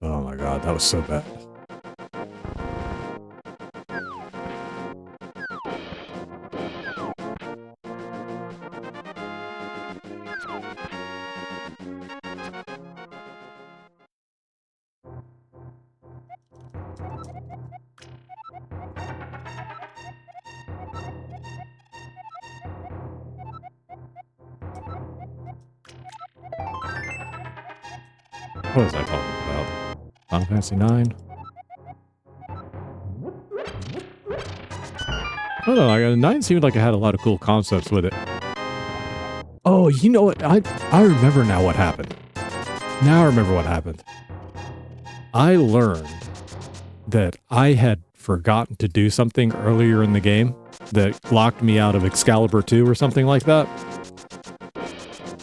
oh my god, that was so bad. What was I talking about? Final Fantasy 9? I don't know, like, 9 seemed like it had a lot of cool concepts with it. Oh, you know what? I remember now what happened. Now I remember what happened. I learned that I had forgotten to do something earlier in the game that locked me out of Excalibur 2 or something like that.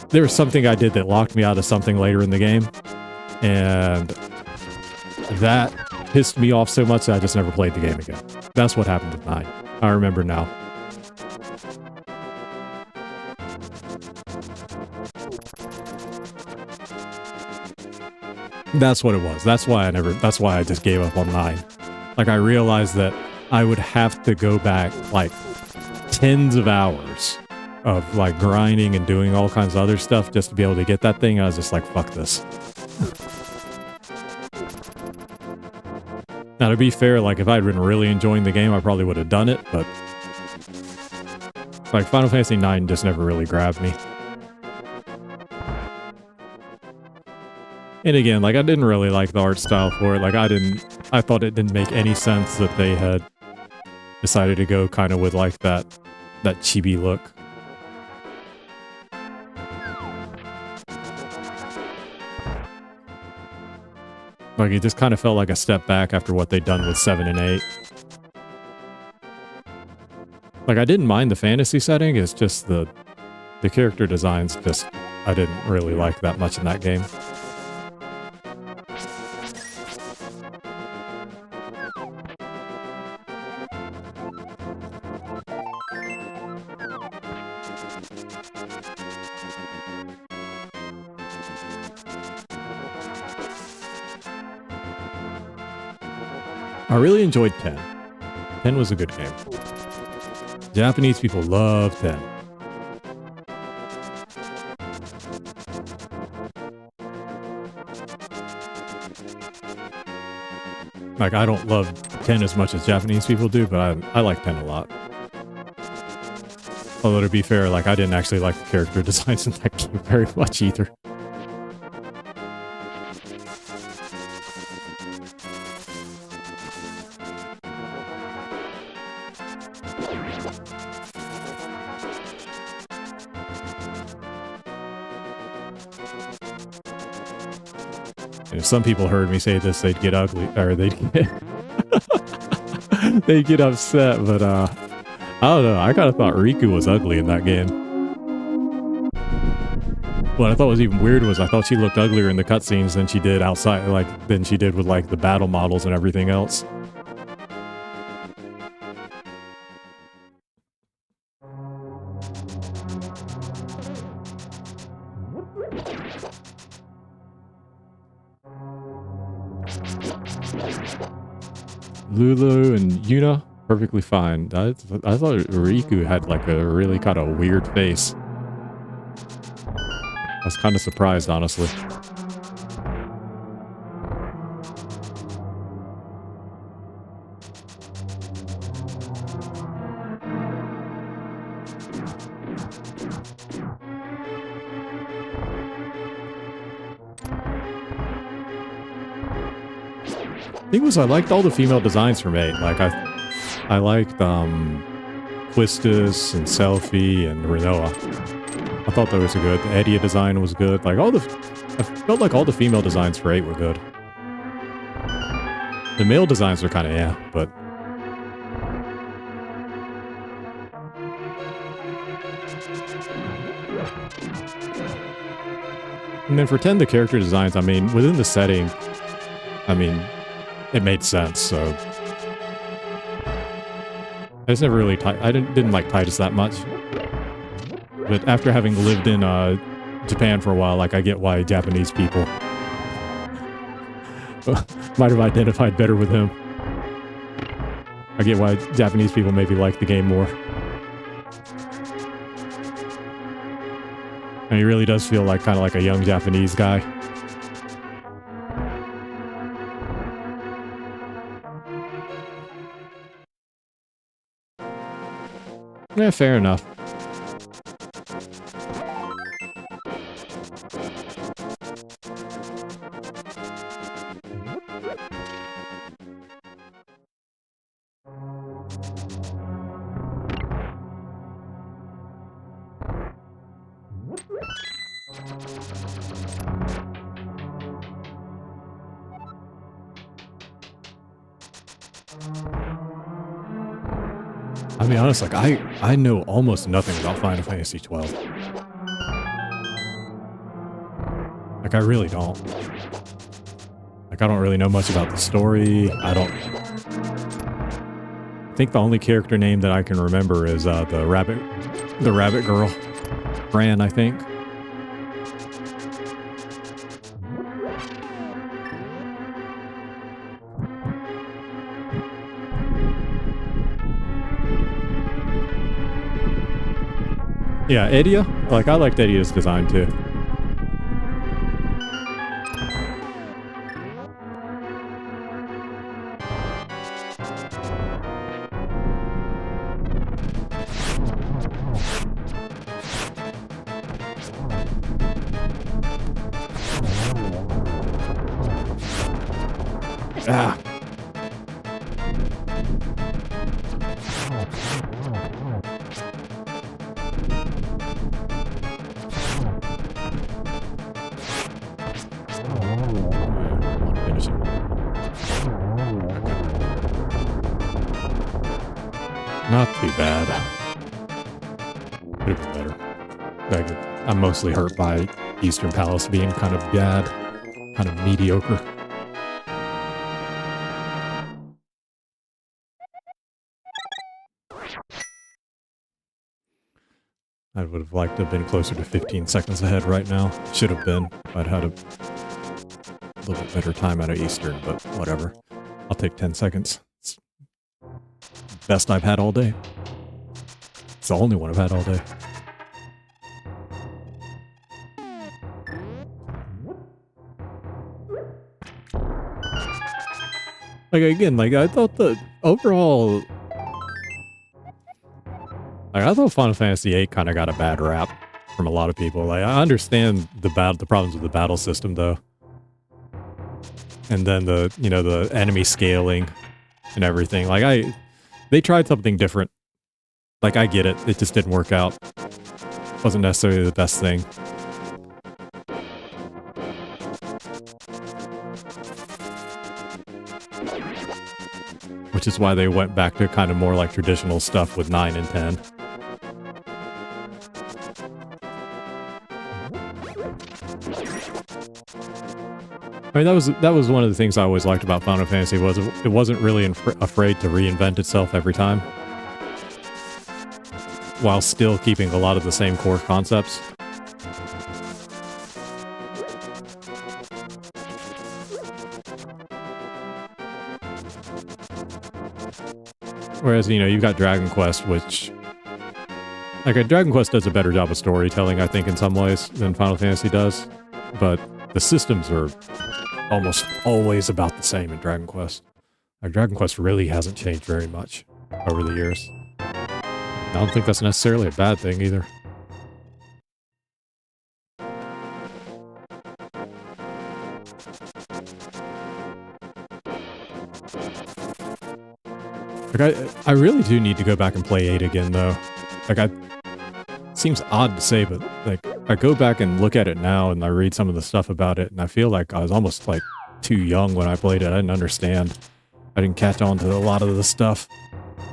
There was something I did that locked me out of something later in the game. And that pissed me off so much that I just never played the game again. That's what happened with 9. I remember now. That's what it was. That's why I just gave up on 9. Like, I realized that I would have to go back, like, tens of hours of, like, grinding and doing all kinds of other stuff just to be able to get that thing. I was just like, fuck this. Now, to be fair, like, if I'd been really enjoying the game, I probably would have done it, but like, Final Fantasy 9 just never really grabbed me. And again, like, I didn't really like the art style for it. Like, I thought it didn't make any sense that they had decided to go kind of with, like, that chibi look. Like, it just kind of felt like a step back after what they'd done with 7 and 8. Like, I didn't mind the fantasy setting, it's just the character designs just, I didn't really like that much in that game. I really enjoyed 10. 10 was a good game. Japanese people love 10. Like, I don't love 10 as much as Japanese people do, but I like 10 a lot. Although to be fair, like I didn't actually like the character designs in that game very much either. And if some people heard me say this, they'd get ugly, or they'd get they'd get upset. But I don't know. I kind of thought Riku was ugly in that game. What I thought was even weird was I thought she looked uglier in the cutscenes than she did outside, like than she did with like the battle models and everything else. Lulu and Yuna, perfectly fine. I thought Riku had like a really kind of weird face. I was kind of surprised, honestly. The thing was, I liked all the female designs from 8. Like, I liked, Quistis and Selfie and Renoa. I thought those were good. The Edia design was good. Like, I felt like all the female designs for 8 were good. The male designs were kind of, yeah, but... And then for 10, the character designs, I mean, within the setting, I mean... It made sense, so... I just never really... I didn't like Titus that much. But after having lived in Japan for a while, like, I get why Japanese people might have identified better with him. I get why Japanese people maybe like the game more. And he really does feel like kind of like a young Japanese guy. Yeah, fair enough. I mean, honestly, like, I know almost nothing about Final Fantasy 12. Like, I really don't. Like, I don't really know much about the story. I think the only character name that I can remember is the rabbit girl, Fran, I think. Yeah, Edia. Like, I liked Edia's design, too. Ah. Not too bad. Could have been better. Like, I'm mostly hurt by Eastern Palace being kind of bad, kind of mediocre. I would have liked to have been closer to 15 seconds ahead right now. Should have been. I'd had a little bit better time out of Eastern, but whatever. I'll take 10 seconds. It's the best I've had all day. It's the only one I've had all day. Like, again, like, I thought the overall... Like, I thought Final Fantasy VIII kind of got a bad rap from a lot of people. Like, I understand the problems with the battle system, though. And then the enemy scaling and everything. Like, they tried something different. Like, I get it. It just didn't work out. Wasn't necessarily the best thing. Which is why they went back to kind of more like traditional stuff with 9 and 10. I mean, that was one of the things I always liked about Final Fantasy, was it wasn't really afraid to reinvent itself every time, while still keeping a lot of the same core concepts. Whereas, you've got Dragon Quest, which... Like, Dragon Quest does a better job of storytelling, I think, in some ways, than Final Fantasy does. But the systems are almost always about the same in Dragon Quest. Like, Dragon Quest really hasn't changed very much over the years. I don't think that's necessarily a bad thing, either. Like, I really do need to go back and play 8 again, though. Like, seems odd to say, but, like, I go back and look at it now, and I read some of the stuff about it, and I feel like I was almost, like, too young when I played it. I didn't understand. I didn't catch on to a lot of the stuff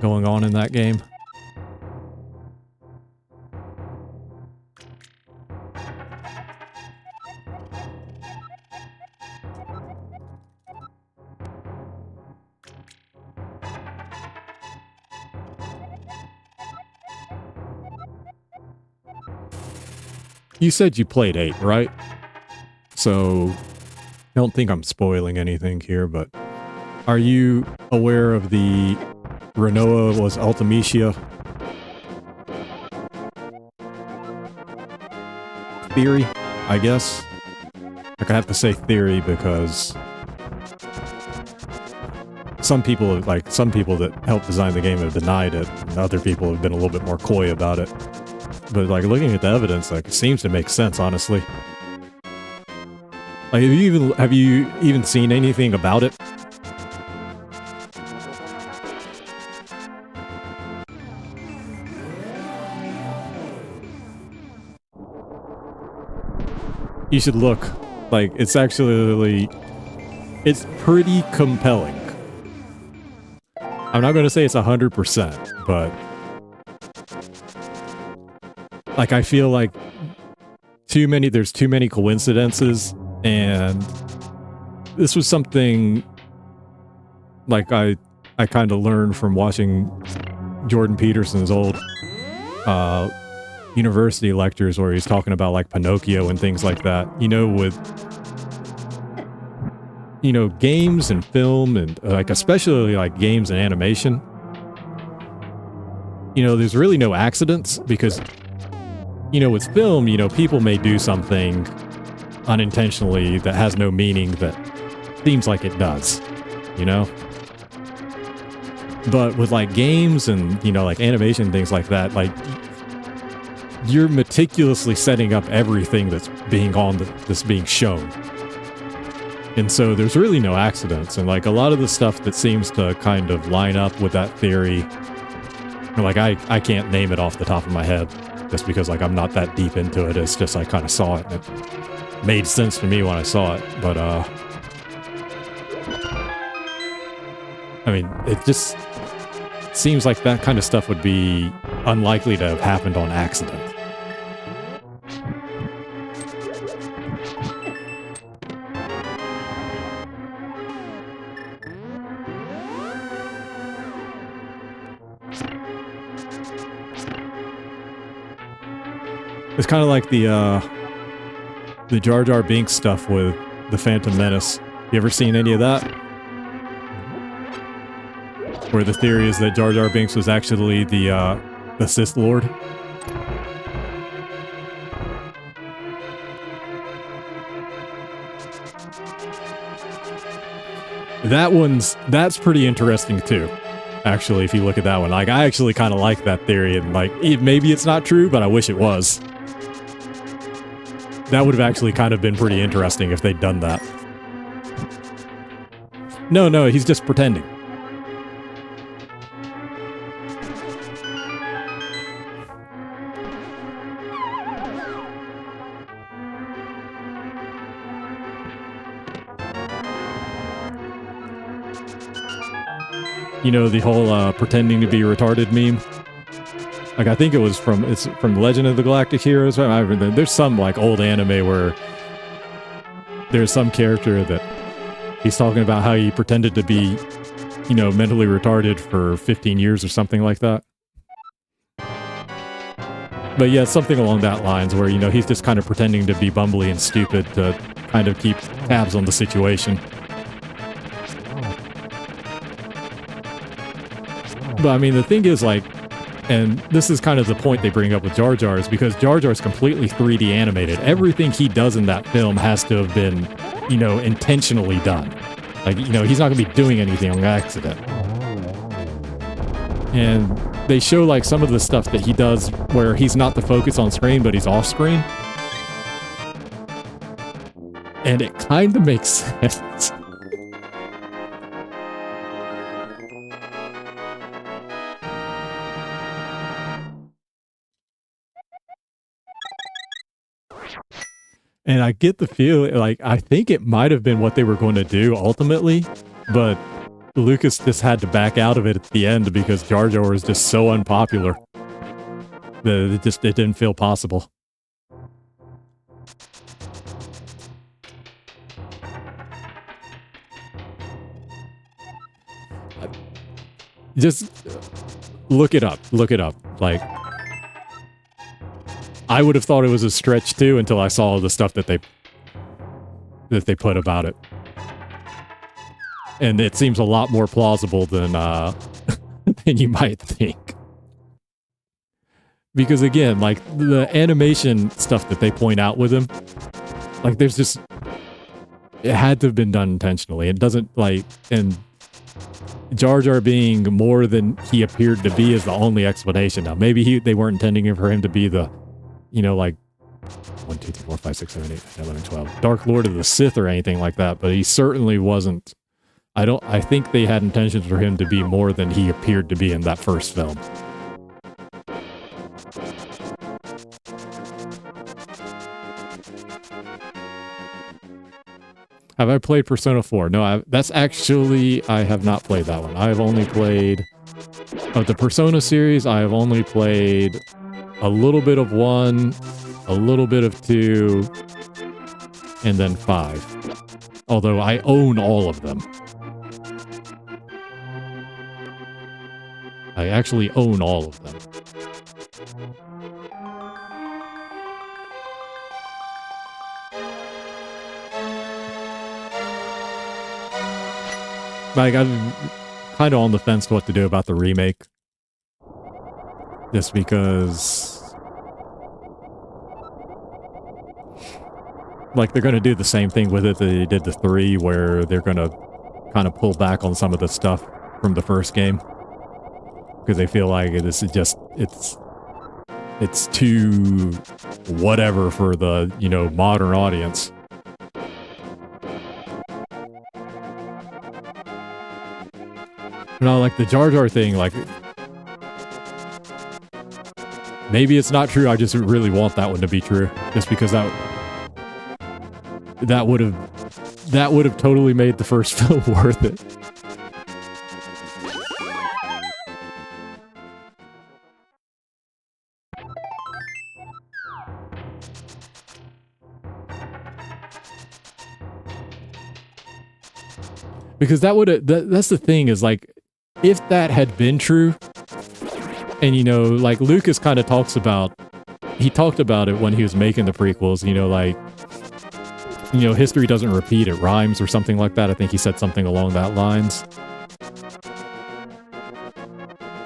going on in that game. You said you played 8, right? So, I don't think I'm spoiling anything here, but are you aware of the Renoa was Ultimecia theory, I guess? Like, I have to say theory because some people that helped design the game have denied it, and other people have been a little bit more coy about it. But, like, looking at the evidence, like, it seems to make sense, honestly. Like, have you even seen anything about it? You should look. Like, it's actually... It's pretty compelling. I'm not going to say it's 100%, but... Like, I feel like there's too many coincidences, and this was something, like, I kind of learned from watching Jordan Peterson's old university lectures where he's talking about, like, Pinocchio and things like that. With, games and film and, like, especially, like, games and animation. There's really no accidents because... with film, people may do something unintentionally that has no meaning that seems like it does, But with, like, games and, like, animation and things like that, like, you're meticulously setting up everything that's being shown. And so there's really no accidents. And, like, a lot of the stuff that seems to kind of line up with that theory, like, I can't name it off the top of my head. Just because, like, I'm not that deep into it. It's just I kind of saw it, and it made sense to me when I saw it. But, I mean, it just seems like that kind of stuff would be unlikely to have happened on accident. It's kind of like the Jar Jar Binks stuff with the Phantom Menace. You ever seen any of that? Where the theory is that Jar Jar Binks was actually the Sith Lord. That's pretty interesting too, Actually, if you look at that one, like, I actually kind of like that theory, and like, maybe it's not true, but I wish it was. That would have actually kind of been pretty interesting if they'd done that. No, he's just pretending. You know, the whole pretending to be retarded meme? Like, I think it's from Legend of the Galactic Heroes. There's some, like, old anime where there's some character that he's talking about how he pretended to be, you know, mentally retarded for 15 years or something like that. But yeah, something along that lines where, you know, he's just kind of pretending to be bumbly and stupid to kind of keep tabs on the situation. But I mean, the thing is, like, and this is kind of the point they bring up with Jar Jar, is because Jar Jar is completely 3D animated. Everything he does in that film has to have been, you know, intentionally done. Like, you know, he's not going to be doing anything on accident. And they show, like, some of the stuff that he does where he's not the focus on screen, but he's off screen. And it kind of makes sense. And I get the feeling, like, I think it might have been what they were going to do ultimately, but Lucas just had to back out of it at the end because Jar Jar was just so unpopular that it didn't feel possible. Just look it up. Like, I would have thought it was a stretch too until I saw the stuff that they put about it. And it seems a lot more plausible than than you might think. Because again, like, the animation stuff that they point out with him, like, there's just, it had to have been done intentionally. It doesn't, like, and Jar Jar being more than he appeared to be is the only explanation. Now, maybe they weren't intending for him to be the, you know, like 1, 2, 3, 4, 5, 6, 7, 8, 9, 11, 12 Dark Lord of the Sith or anything like that, but he certainly wasn't. I think they had intentions for him to be more than he appeared to be in that first film. Have I played Persona 4? No, I have not played that one. I have only played, of the Persona series, I have only played a little bit of 1, a little bit of 2, and then 5. Although I own all of them. I actually own all of them. Like, I'm kind of on the fence to what to do about the remake. Just because, like, they're going to do the same thing with it that they did the 3, where they're going to kind of pull back on some of the stuff from the first game. Because they feel like this is just, it's too whatever for the, you know, modern audience. No, like the Jar Jar thing, like, maybe it's not true. I just really want that one to be true, just because that would have totally made the first film worth it. Because that's the thing, is like, if that had been true, and, you know, like, Lucas kind of talked about it when he was making the prequels, you know, like, you know, history doesn't repeat, it rhymes, or something like that. I think he said something along that lines.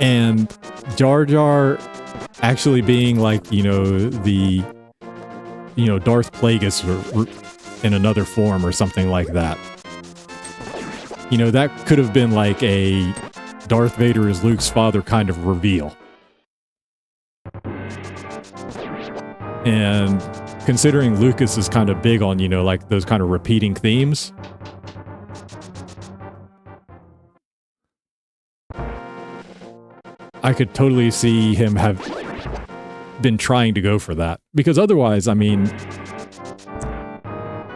And Jar Jar actually being, like, you know, the, you know, Darth Plagueis in another form or something like that. You know, that could have been like a Darth Vader is Luke's father kind of reveal. And considering Lucas is kind of big on, you know, like those kind of repeating themes, I could totally see him have been trying to go for that. Because otherwise, I mean,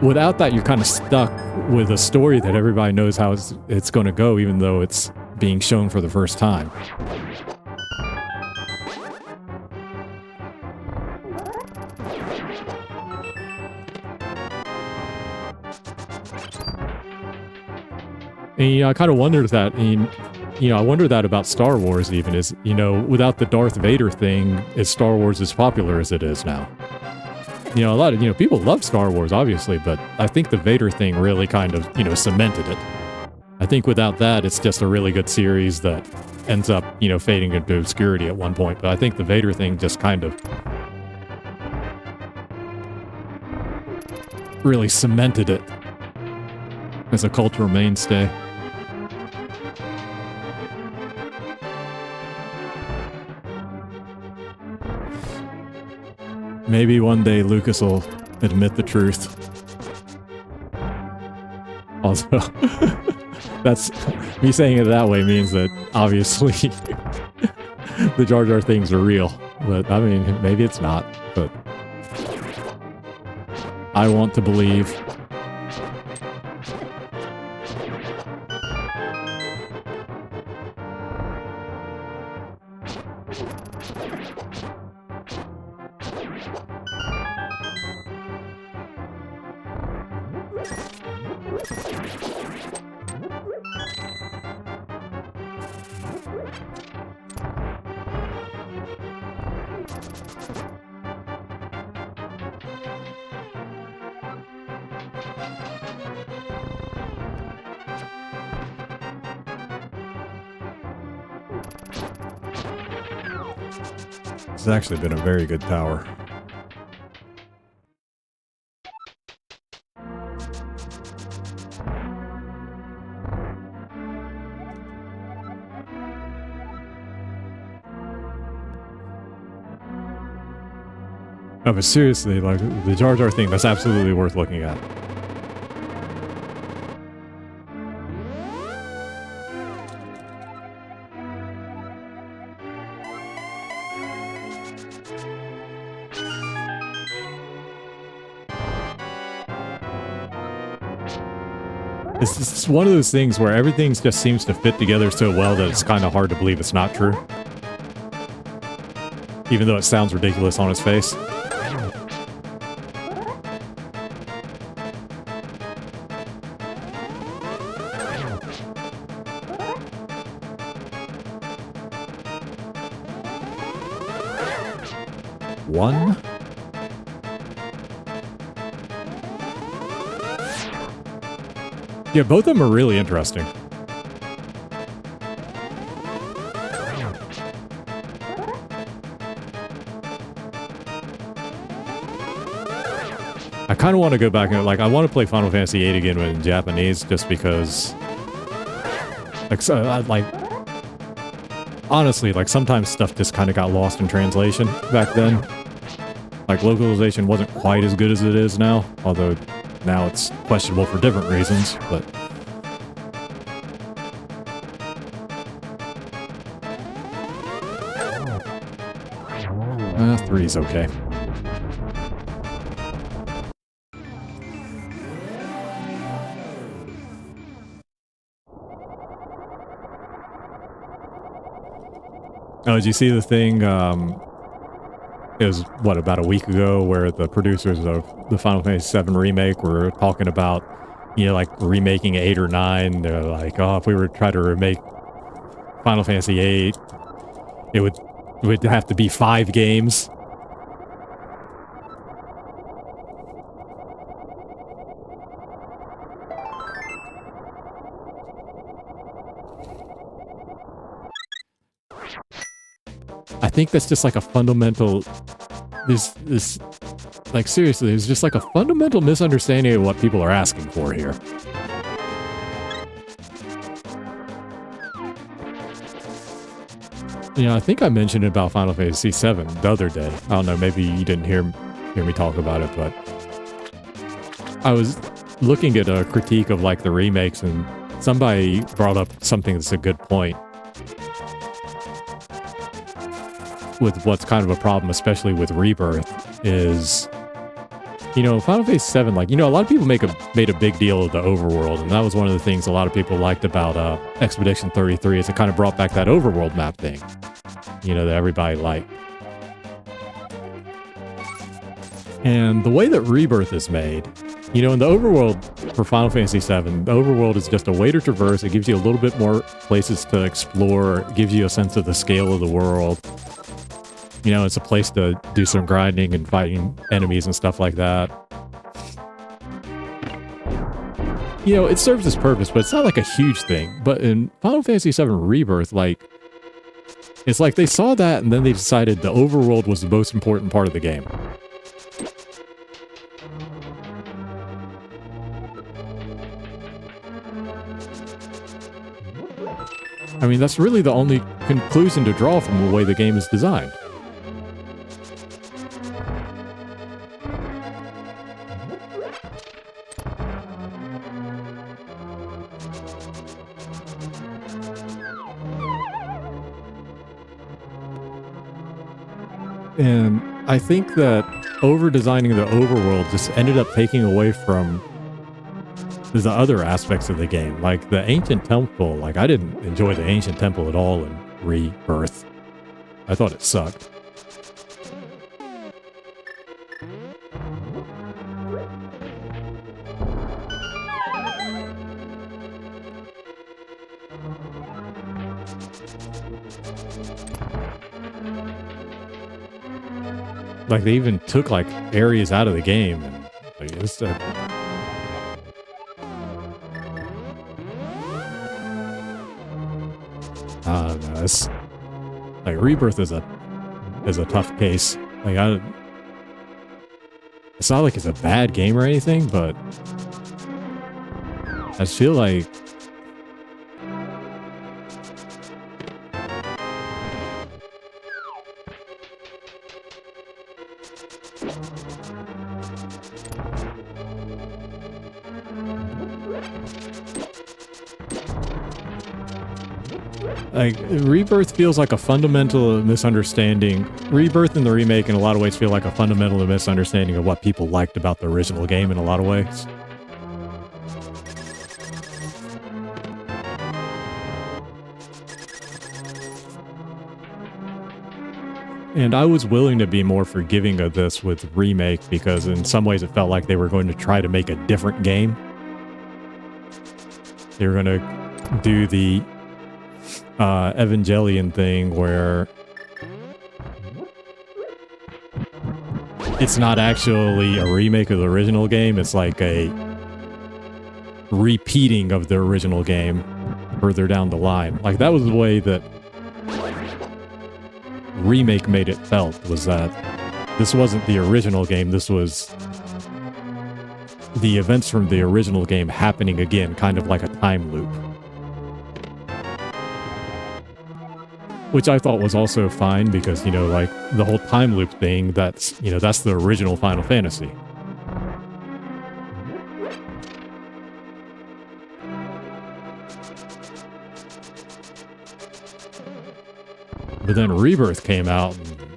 without that, you're kind of stuck with a story that everybody knows how it's going to go, even though it's being shown for the first time. And, you know, I kind of wondered that, I wonder that about Star Wars even, is, you know, without the Darth Vader thing, is Star Wars as popular as it is now? You know, a lot of, you know, people love Star Wars, obviously, but I think the Vader thing really kind of, you know, cemented it. I think without that, it's just a really good series that ends up, you know, fading into obscurity at one point, but I think the Vader thing just kind of really cemented it as a cultural mainstay. Maybe one day Lucas will admit the truth. Also, that's me saying it that way means that obviously the Jar Jar things are real. But I mean, maybe it's not. But I want to believe. It's actually been a very good tower. No, but seriously, like, the Jar Jar thing, that's absolutely worth looking at. It's one of those things where everything just seems to fit together so well that it's kind of hard to believe it's not true. Even though it sounds ridiculous on its face. One. Yeah, both of them are really interesting. I kind of want to go back and, like, I want to play Final Fantasy VIII again in Japanese just because, like, honestly, like, sometimes stuff just kind of got lost in translation back then. Like, localization wasn't quite as good as it is now, although now it's questionable for different reasons, but... three's okay. Oh, did you see the thing, it was, what, about a week ago, where the producers of the Final Fantasy VII Remake were talking about, you know, like, remaking 8 or 9. They're like, oh, if we were to try to remake Final Fantasy VIII, it would have to be 5 games. I think that's just like a fundamental, this, like, seriously, there's just like a fundamental misunderstanding of what people are asking for here. I think I mentioned about Final Fantasy VII the other day. I don't know, maybe you didn't hear me talk about it, but I was looking at a critique of like the remakes, and somebody brought up something that's a good point with what's kind of a problem, especially with Rebirth, is, Final Fantasy VII, like, a lot of people made a big deal of the overworld, and that was one of the things a lot of people liked about Expedition 33, is it kind of brought back that overworld map thing, that everybody liked. And the way that Rebirth is made, in the overworld for Final Fantasy VII, the overworld is just a way to traverse. It gives you a little bit more places to explore. It gives you a sense of the scale of the world. It's a place to do some grinding and fighting enemies and stuff like that. It serves its purpose, but it's not like a huge thing. But in Final Fantasy VII Rebirth, it's like they saw that and then they decided the overworld was the most important part of the game. I mean, that's really the only conclusion to draw from the way the game is designed. And I think that over-designing the overworld just ended up taking away from the other aspects of the game. Like the Ancient Temple, I didn't enjoy the Ancient Temple at all in Rebirth. I thought it sucked. Like, they even took, areas out of the game, and, it's I don't know, it's, Rebirth is a tough case. It's not like it's a bad game or anything, but I just feel like Rebirth feels like a fundamental misunderstanding. Rebirth and the remake in a lot of ways feel like a fundamental misunderstanding of what people liked about the original game in a lot of ways. And I was willing to be more forgiving of this with remake because in some ways it felt like they were going to try to make a different game. They were going to do the Evangelion thing where it's not actually a remake of the original game, it's like a repeating of the original game further down the line. Like, that was the way that remake made it felt, was that this wasn't the original game, this was the events from the original game happening again, kind of like a time loop. Which I thought was also fine because, the whole time loop thing, that's the original Final Fantasy. But then Rebirth came out and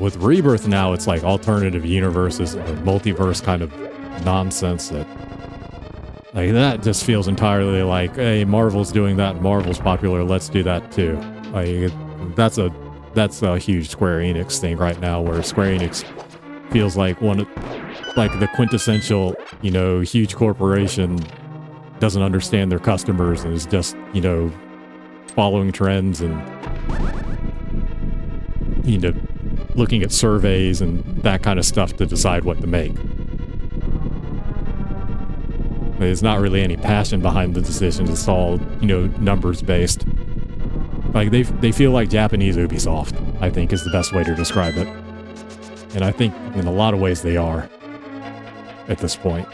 with Rebirth now, it's like alternative universes and multiverse kind of nonsense that just feels entirely like, hey, Marvel's doing that, Marvel's popular, let's do that too. That's a huge Square Enix thing right now, where Square Enix feels like the quintessential, huge corporation doesn't understand their customers and is just, following trends and, looking at surveys and that kind of stuff to decide what to make. There's not really any passion behind the decisions. It's all, numbers based. Like, they feel like Japanese Ubisoft, I think is the best way to describe it. And I think in a lot of ways they are at this point.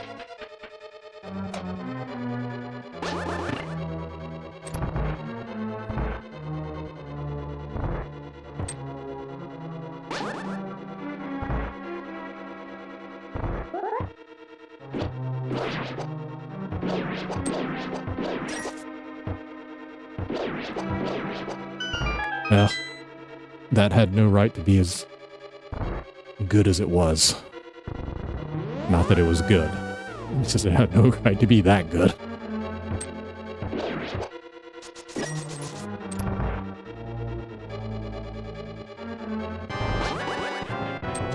Yeah, that had no right to be as good as it was. Not that it was good. It's just it had no right to be that good.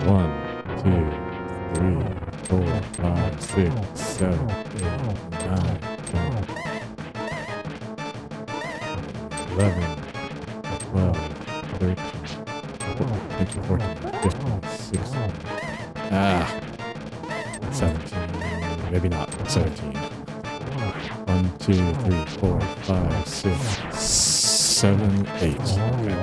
One, 2, 3, 4, 5, 6, 7, 8, 9, 10, 11, 12, 13, 14, 15, 16. 17. Maybe not. 17. 1, 2, 3, 4, 5, 6, 7, 8. Okay.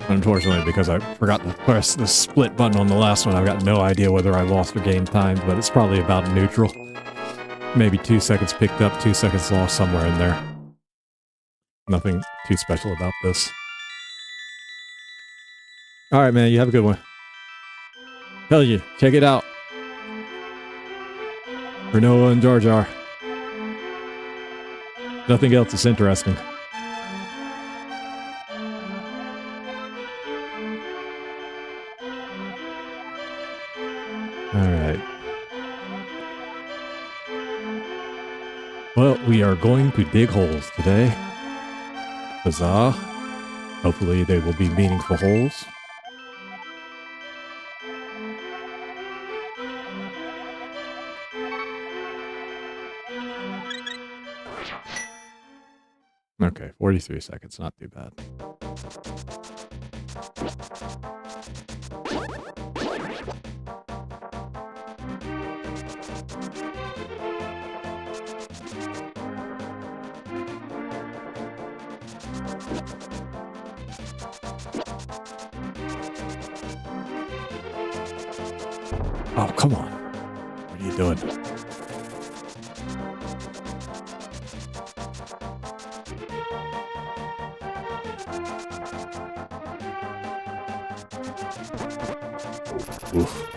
Unfortunately, because I forgot to press the split button on the last one, I've got no idea whether I lost or gained time, but it's probably about neutral. Maybe 2 seconds picked up, 2 seconds lost, somewhere in there. Nothing too special about this. Alright, man, you have a good one. Tell you, check it out. Granola and Jar Jar. Nothing else is interesting. Alright. Well, we are going to dig holes today. Huzzah. Hopefully they will be meaningful holes. Okay, 43 seconds, not too bad. Oh, come on. What are you doing? Oof.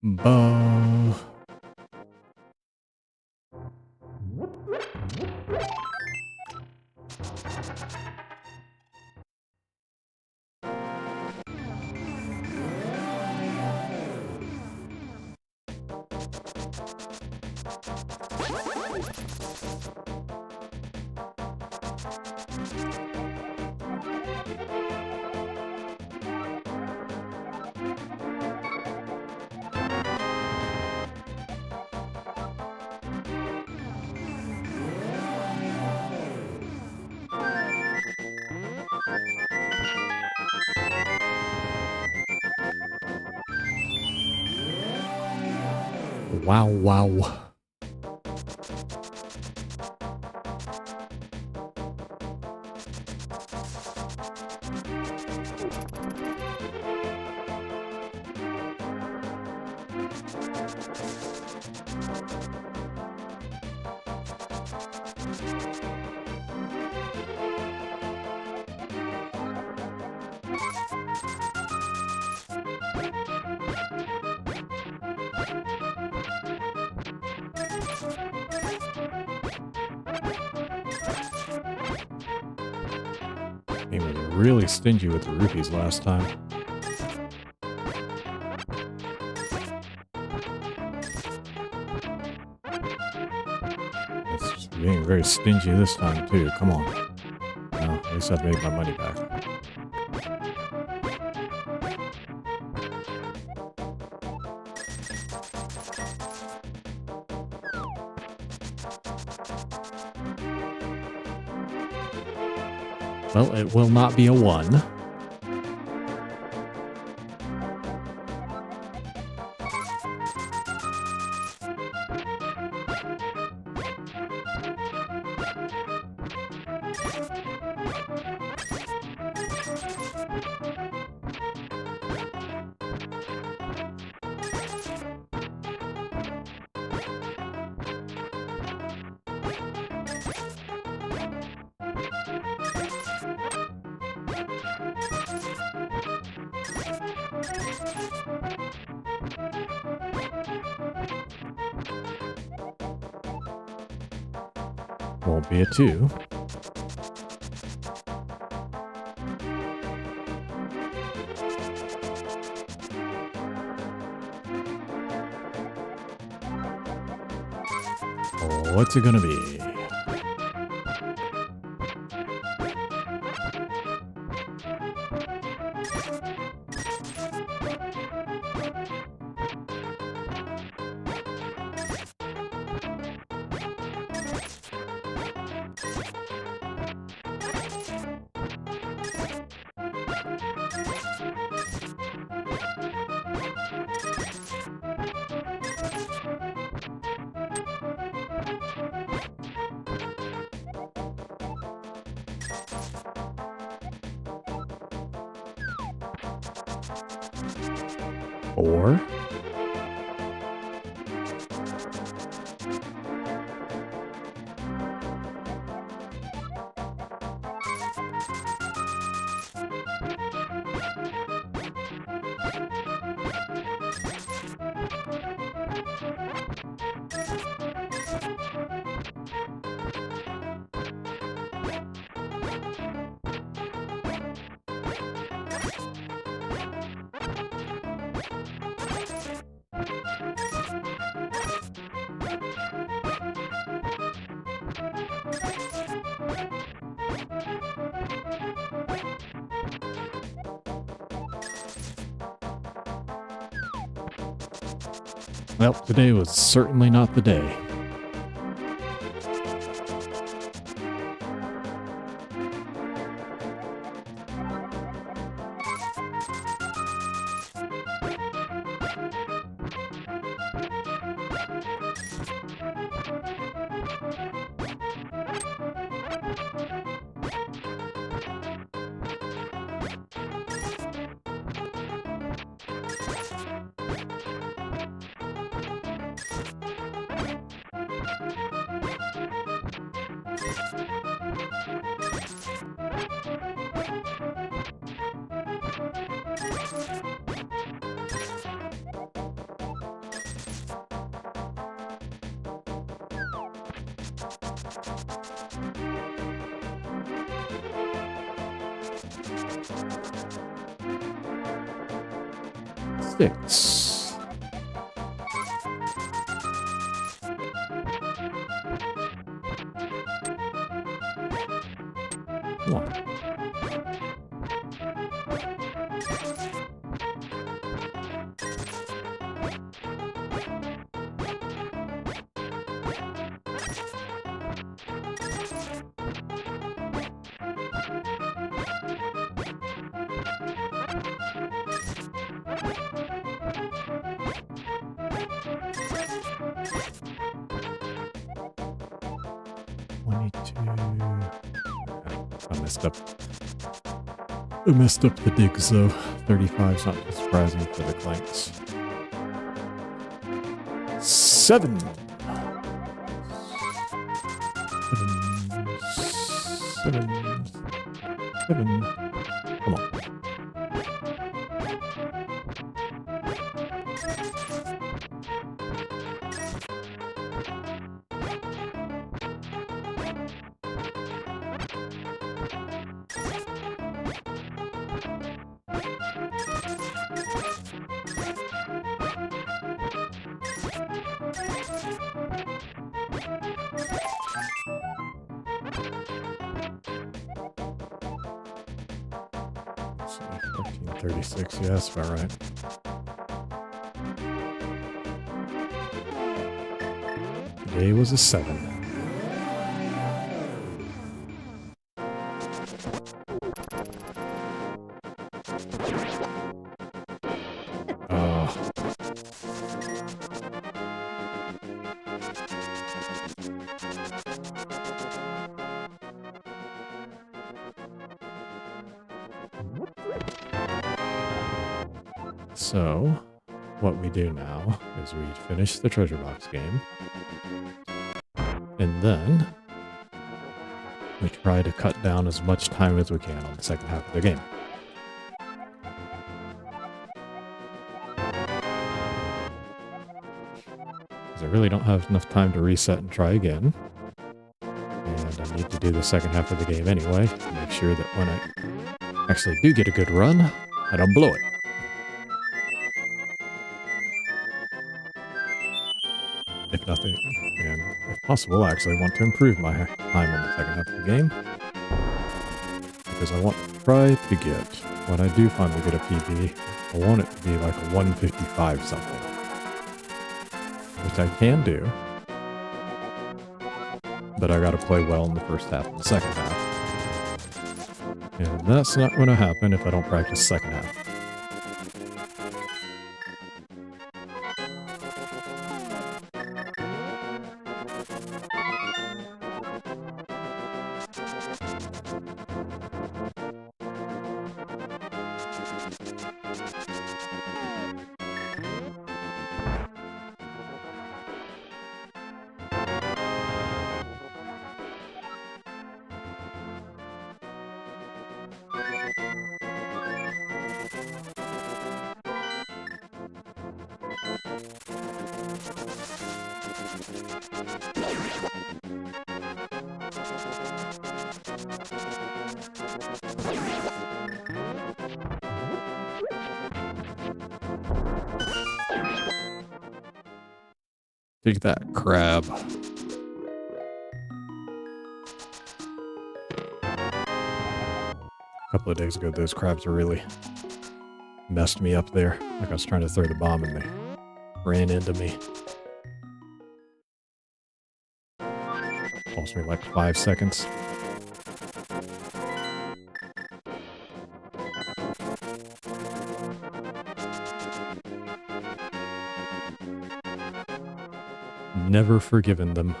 Bow. Wow, wow. really stingy with the rupees last time. It's being very stingy this time too. Come on. Well, at least I've made my money back. Well, it will not be a 1. Won't be a 2. Oh, what's it gonna be? Or well, today was certainly not the day. Six. One. I messed up the digs though. 35 is not too surprising for the clanks. 7. 7. Come on. 1436, yes, about right. Today was a 7. So, what we do now is we finish the treasure box game, and then we try to cut down as much time as we can on the second half of the game. Because I really don't have enough time to reset and try again. And I need to do the second half of the game anyway, to make sure that when I actually do get a good run, I don't blow it. If nothing, and if possible, I actually want to improve my time on the second half of the game. Because I want to try to get, when I do finally get a PB, I want it to be like a 155 something. Which I can do. But I gotta play well in the first half and the second half. And that's not going to happen if I don't practice second half. Take that, crab. A couple of days ago, those crabs really messed me up there. Like I was trying to throw the bomb and they ran into me. Cost me like 5 seconds. Never forgiven them.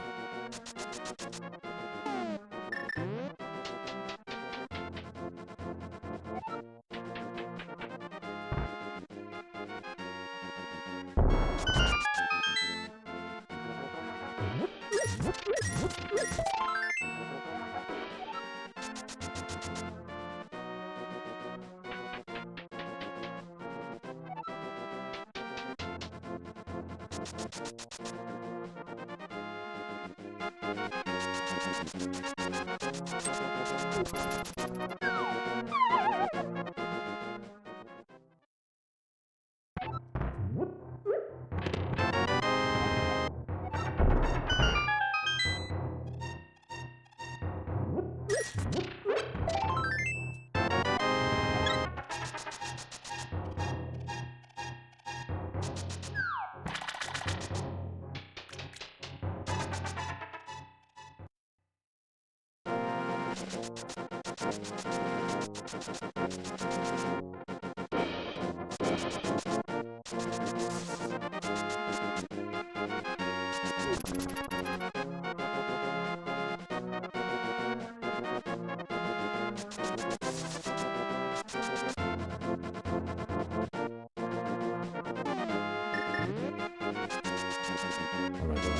What am I doing?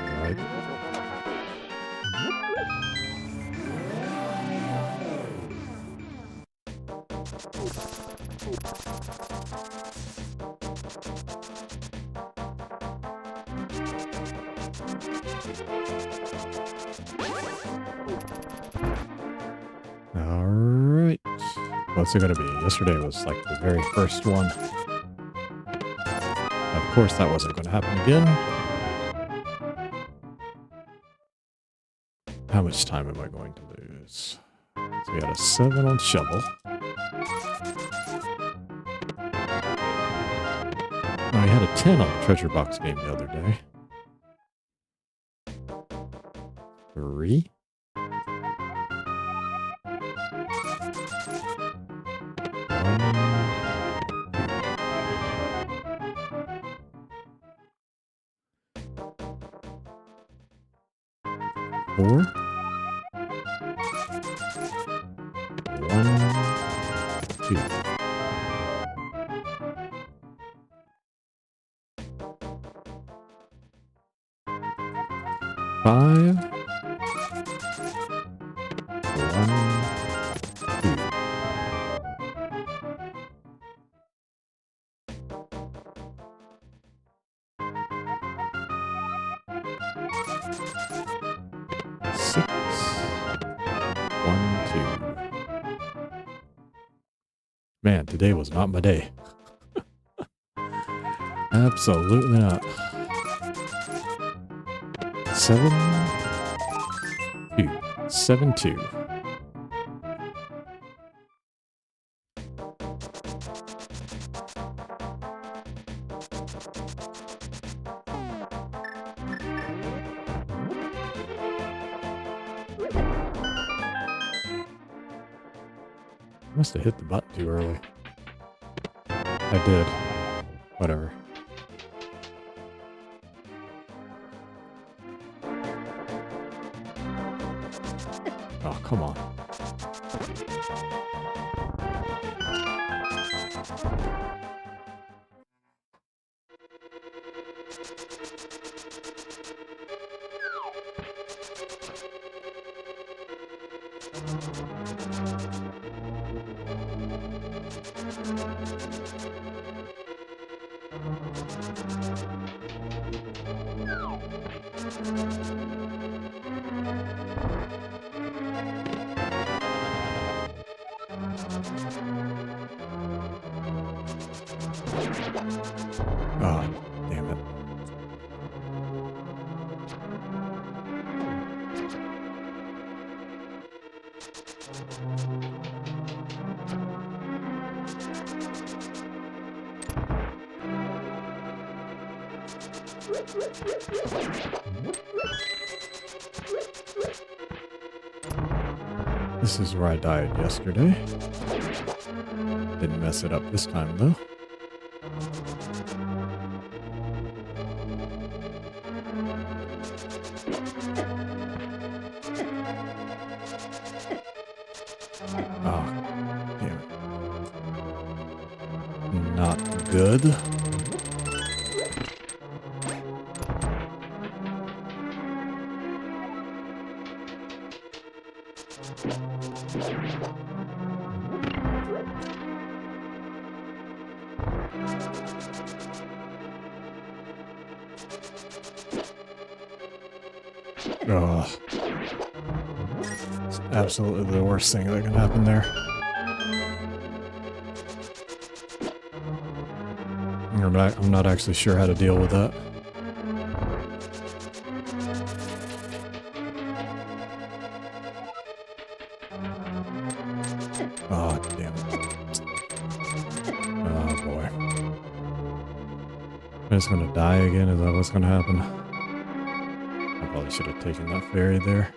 Alright. Alright. What's it gonna be? Yesterday was like the very first one. Of course that wasn't gonna happen again. How much time am I going to lose? So we had a 7 on shovel. I had a 10 on the treasure box game the other day. 3. Four. 1, 2. Five. 1, 2. Six. 1, 2. Man, today was not my day. Absolutely not. 7, 2. 7, 2. Must have hit the button too early. I did. Whatever. Oh, come on. Oh, damn it. This is where I died yesterday. Didn't mess it up this time though. Oh, damn it. Not good. Oh, it's absolutely the worst thing that can happen there. I'm not actually sure how to deal with that. Oh, damn it. Oh, boy. I'm just gonna die again? Is that what's gonna happen? I probably should have taken that ferry there.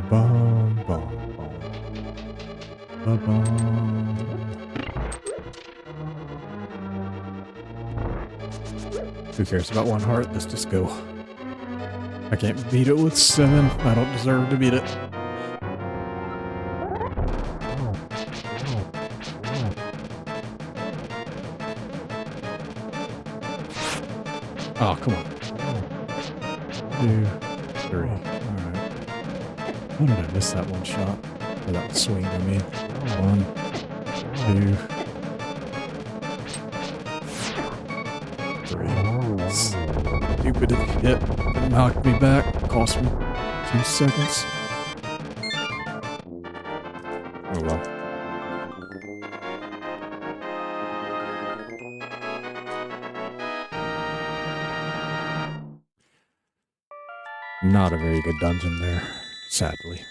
Bum, bum, bum. Ba-bum. Who cares about 1 heart? Let's just go. I can't beat it with 7. I don't deserve to beat it. Oh, come on. 2, 3. Alright. How did I miss that one shot? Or that swing, I mean. 1, 2, 3. Stupid hit. It knocked me back. Cost me 2 seconds. Oh well. Not a very good dungeon there, sadly.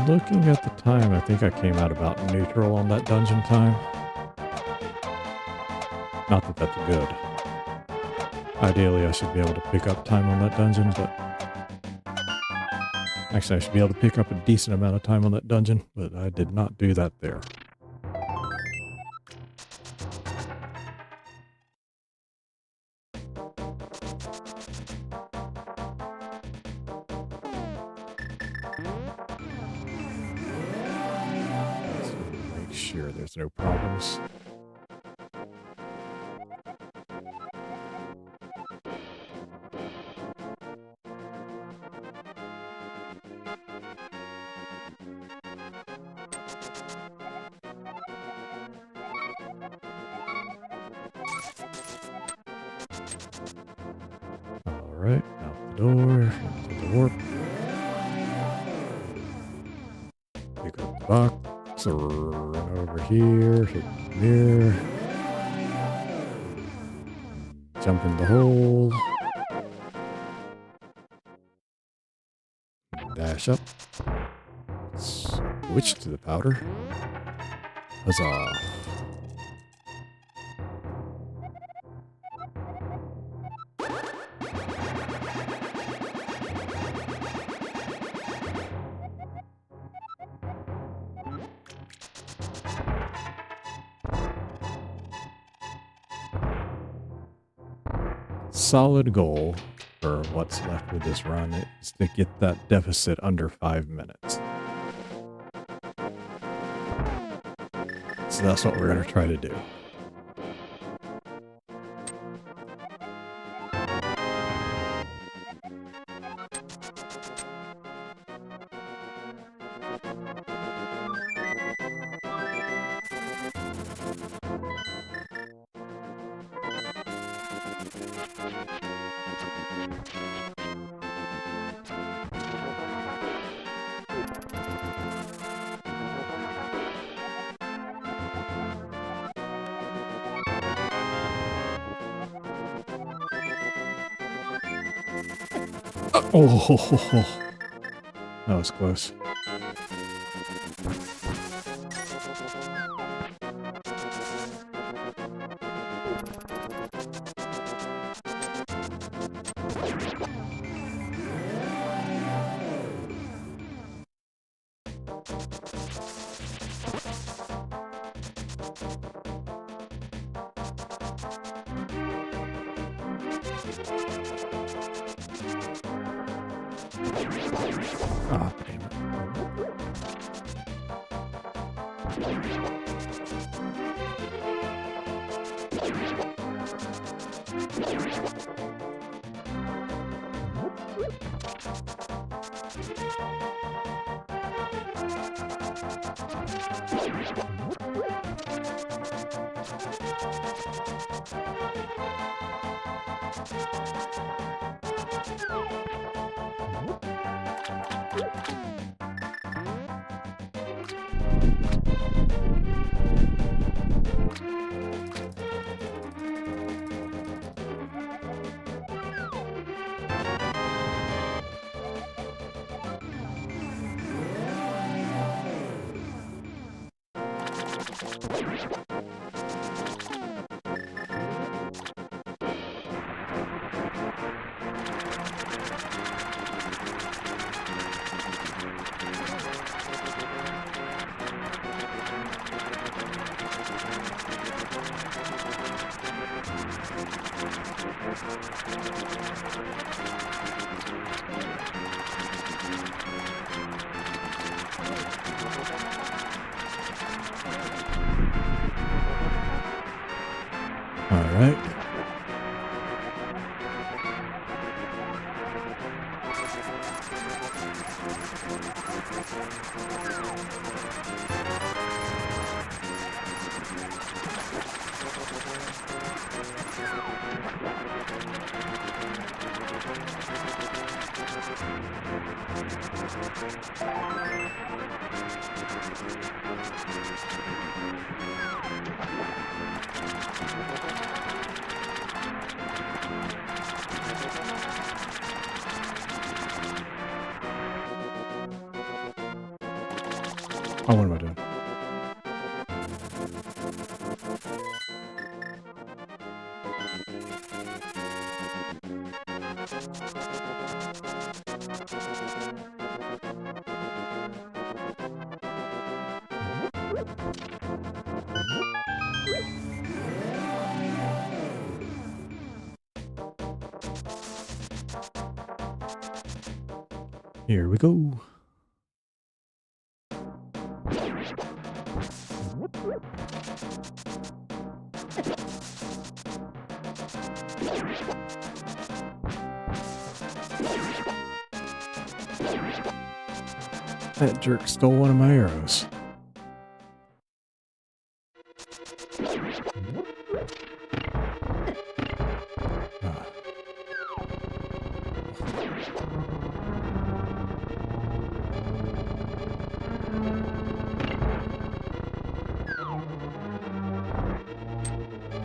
Looking at the time, I think I came out about neutral on that dungeon time. Not that that's good. Ideally, I should be able to pick up time on that dungeon, but... Actually, I should be able to pick up a decent amount of time on that dungeon, but I did not do that there. Sure, there's no problems. All right, out the door, into the warp. Pick up the box. Run over here, hit the mirror, jump in the hole, dash up, switch to the powder, huzzah. Solid goal for what's left of this run is to get that deficit under 5 minutes. So that's what we're going to try to do. Oh, that was close. Ah, damn it. All right. Oh, what am I doing? Here we go. That jerk stole one of my arrows. Ah.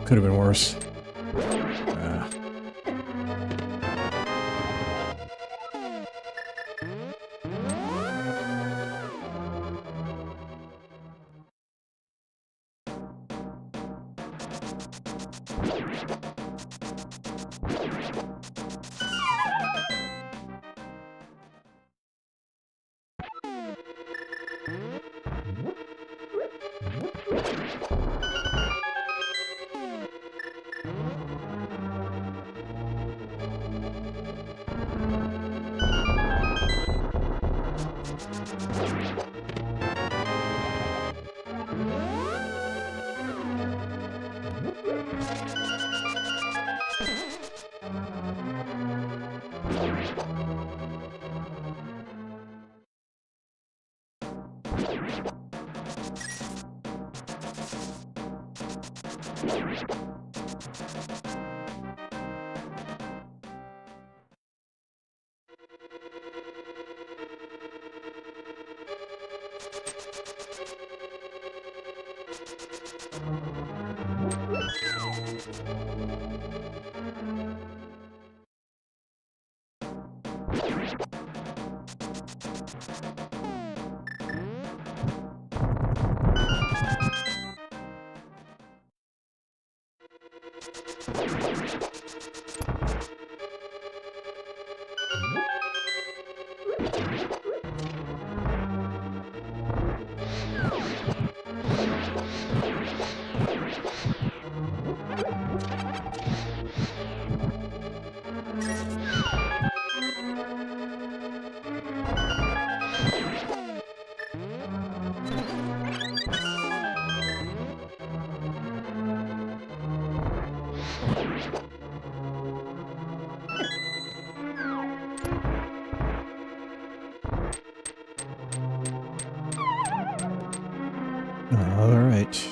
Could have been worse. Ah. All right.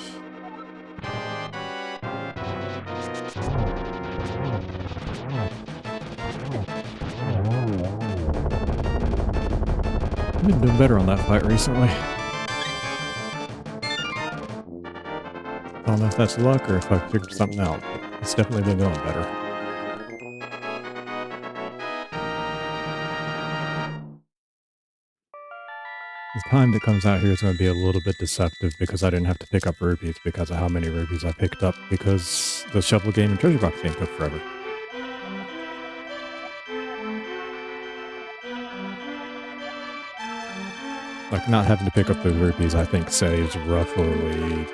I've been doing better on that fight recently. I don't know if that's luck or if I figured something out. It's definitely been going better. The time that comes out here is going to be a little bit deceptive because I didn't have to pick up rupees because of how many rupees I picked up because the shovel game and treasure box game took forever. Like, not having to pick up those rupees, I think, saves roughly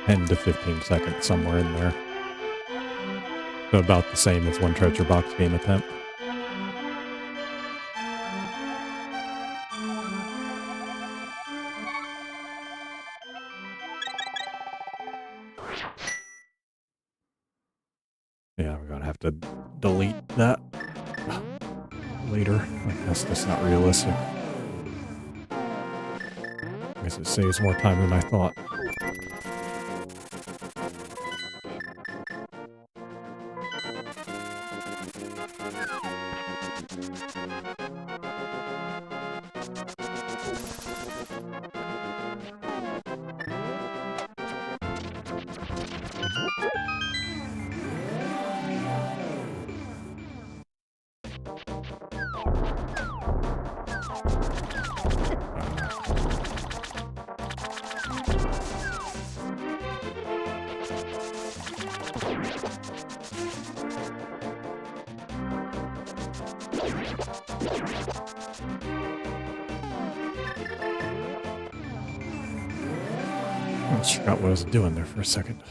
10 to 15 seconds, somewhere in there. So about the same as one treasure box game attempt. Yeah, we're gonna have to delete that later. I guess that's not realistic. I guess it saves more time than I thought. I forgot what I was doing there for a second.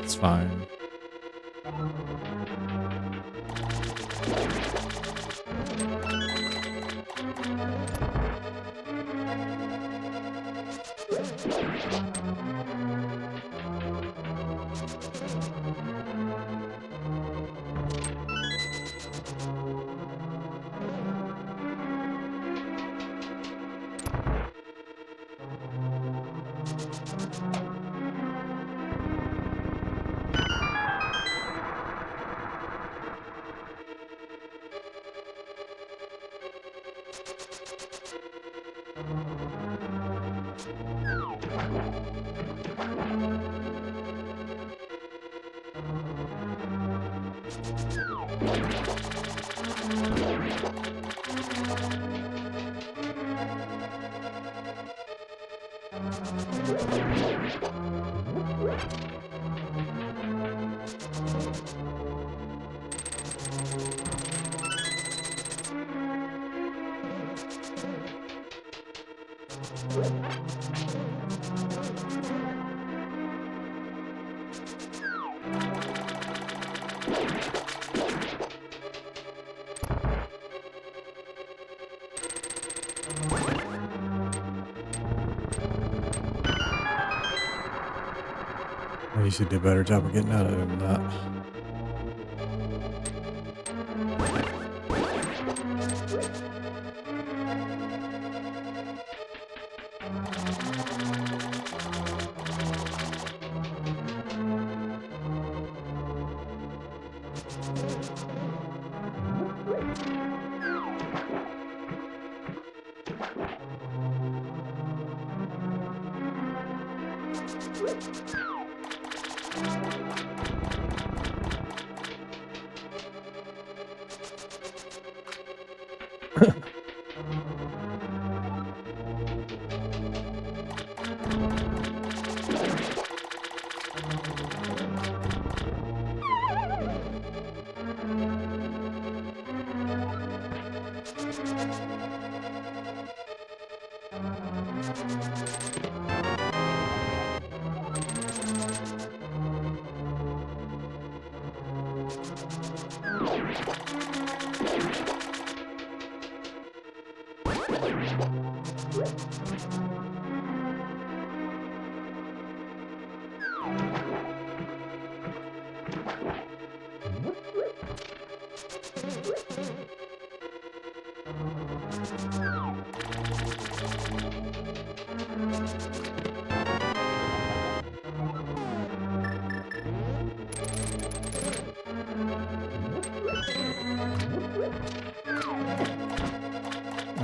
It's fine. At least he did a better job of getting out of it than that.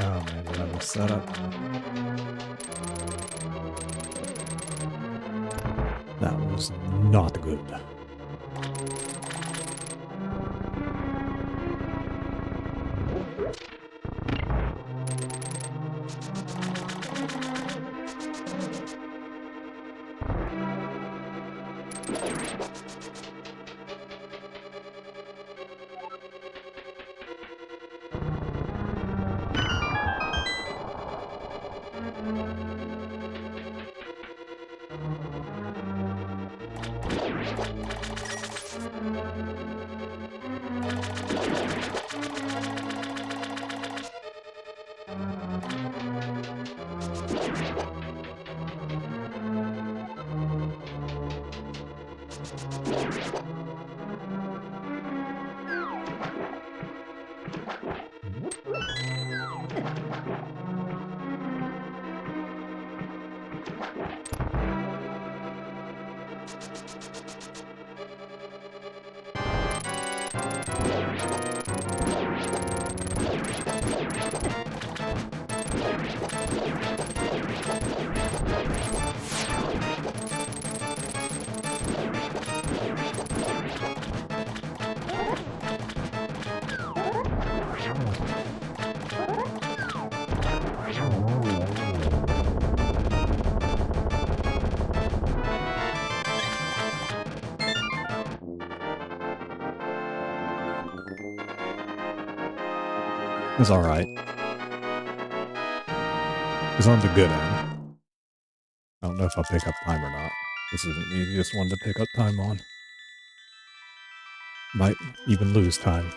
Oh man, did I mess that up? That was not good. It's alright. It's on the good end. I don't know if I'll pick up time or not. This isn't the easiest one to pick up time on. Might even lose time.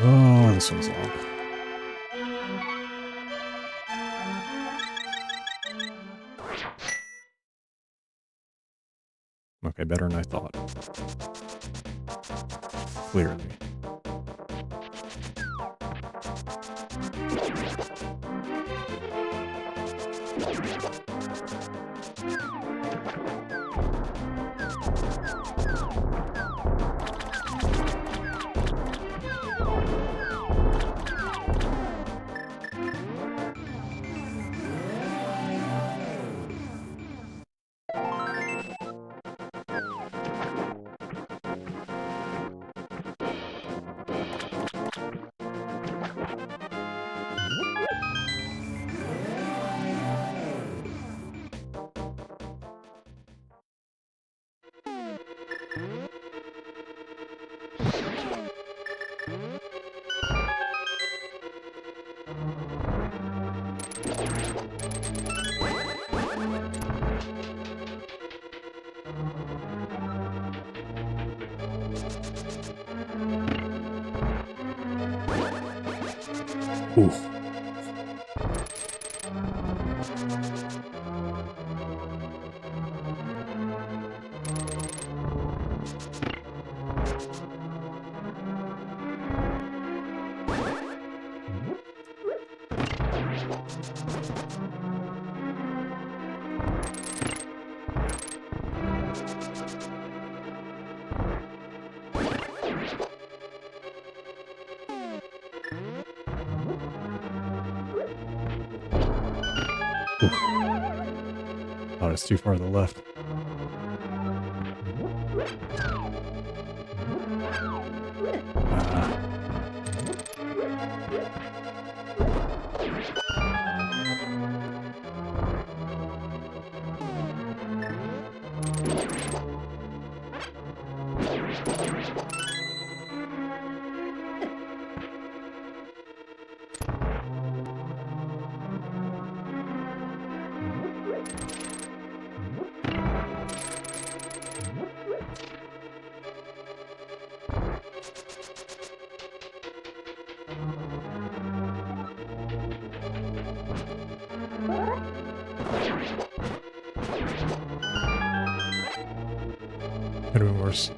Oh, this one's long. Okay, better than I thought. Clearly. Ooh. Oh, it's too far to the left. Could have been worse.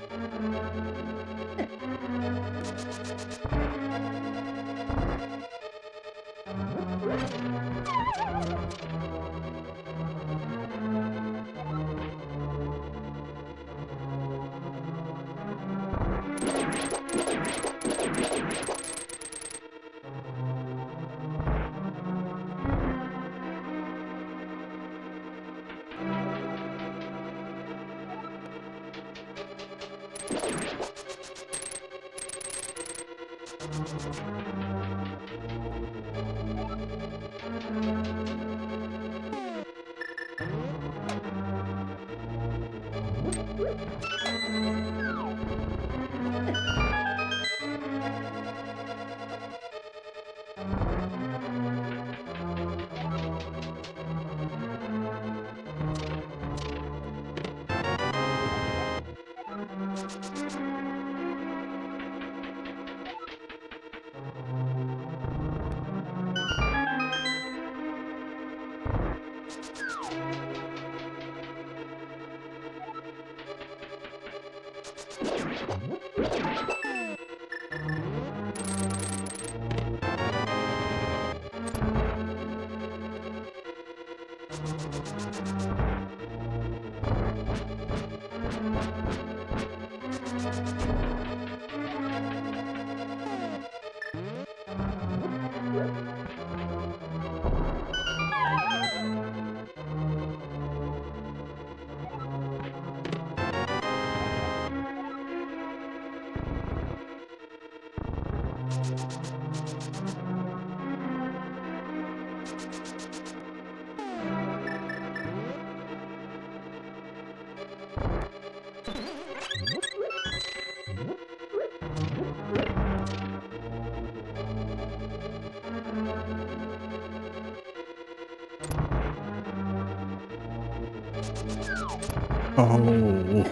Oh.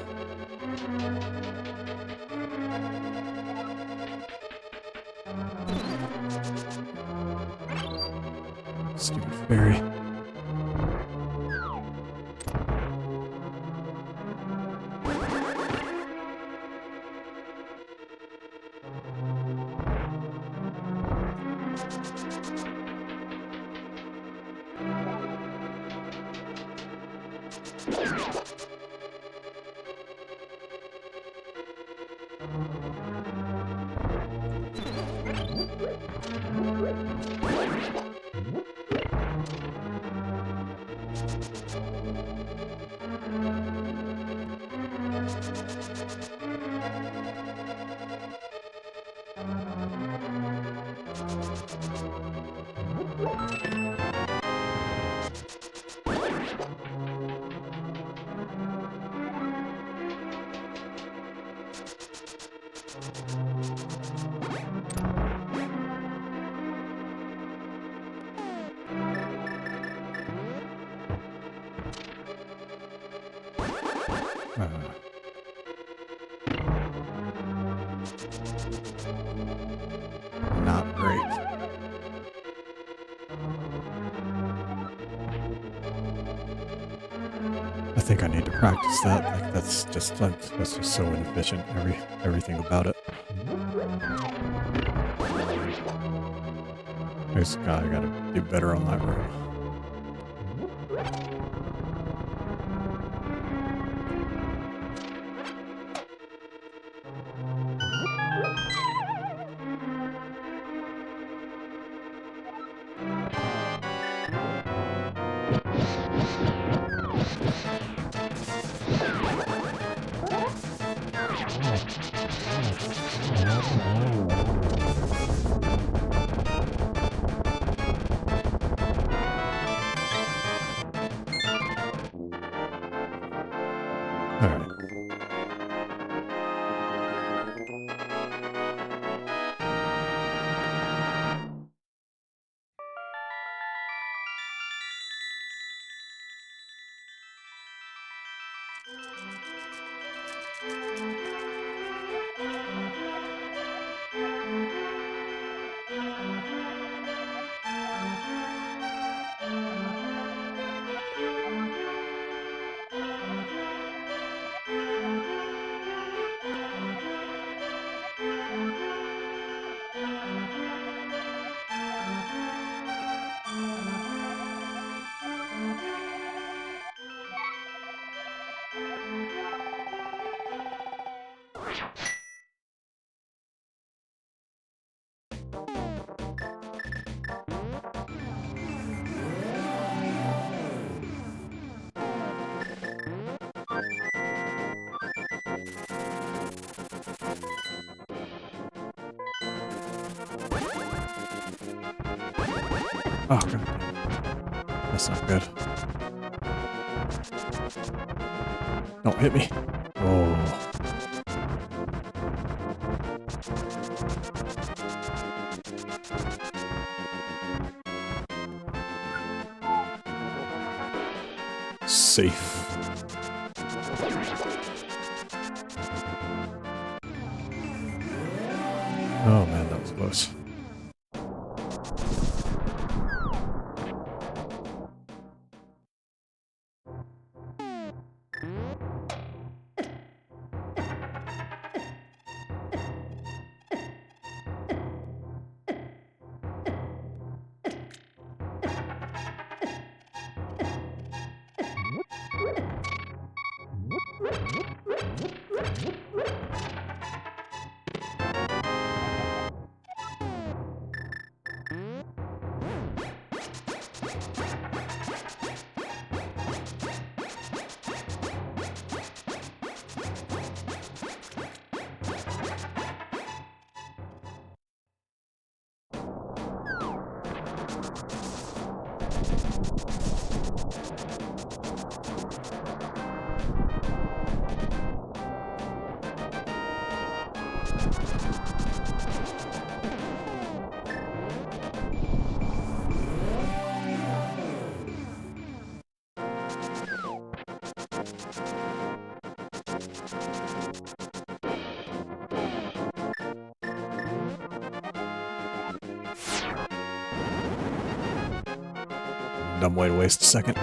Stupid fairy. Not great. I think I need to practice that. Like that's just so inefficient. Everything about it. I gotta do better on that road. Oh, God. That's not good. Don't hit me. Oh. Safe. Oh, man, that was close. Dumb way to waste a second.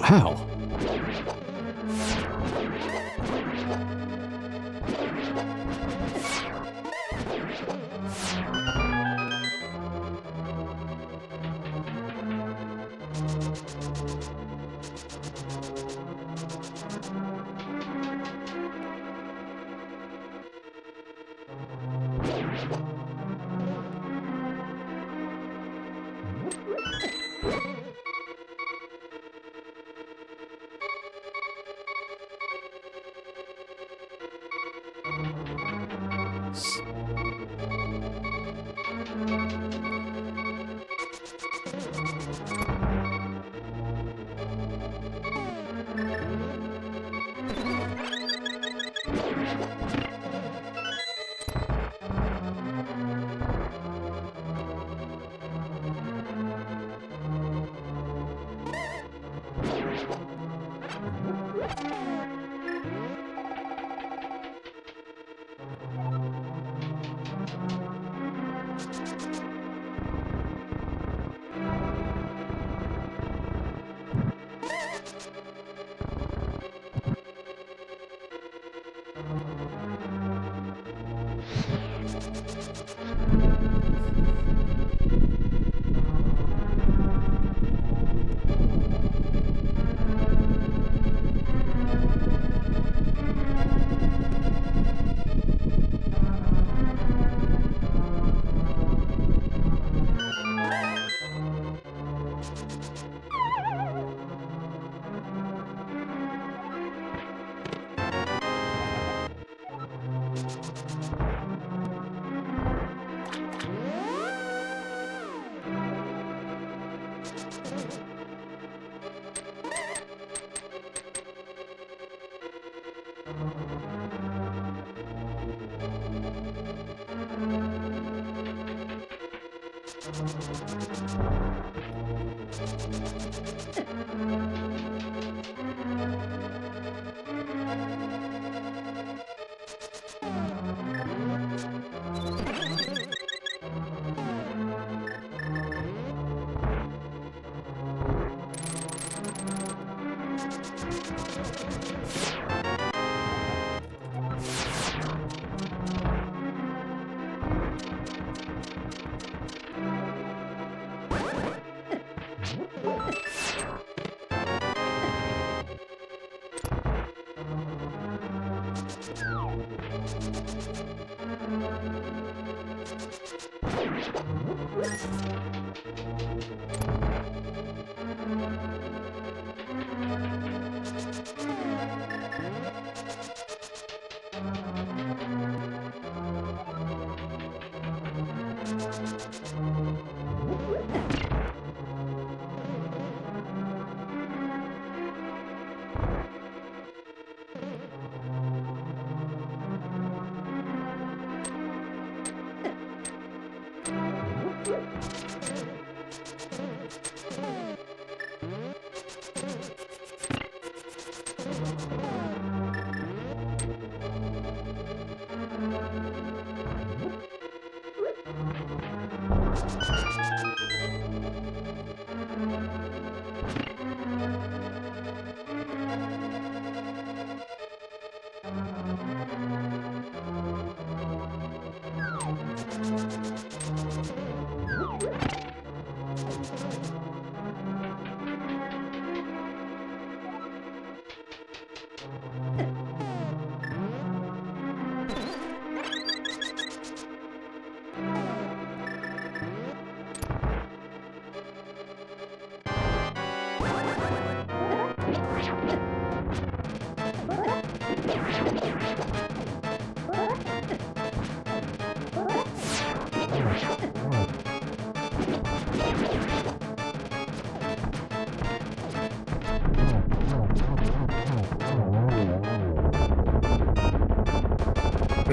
How?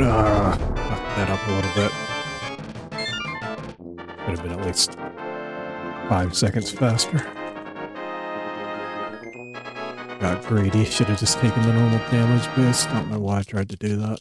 Fuck that up a little bit. Could have been at least 5 seconds faster. Got greedy. Should have just taken the normal damage boost. Don't know why I tried to do that.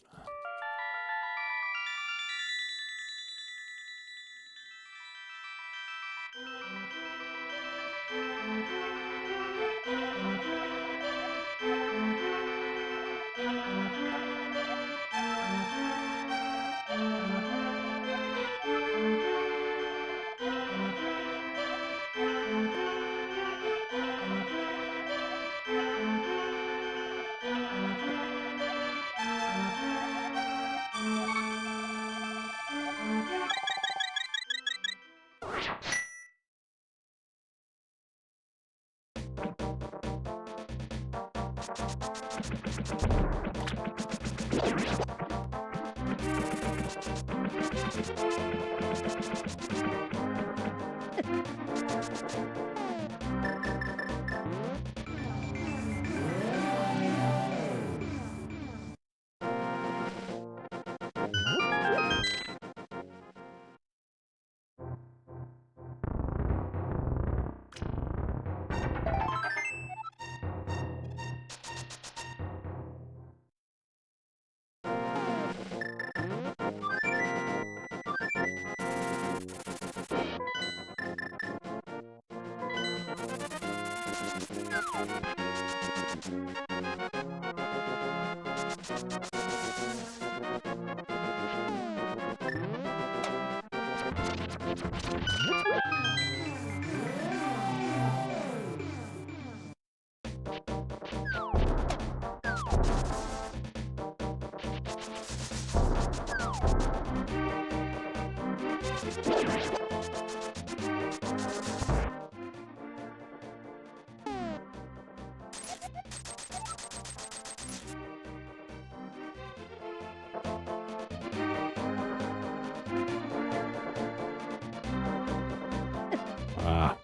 Ah.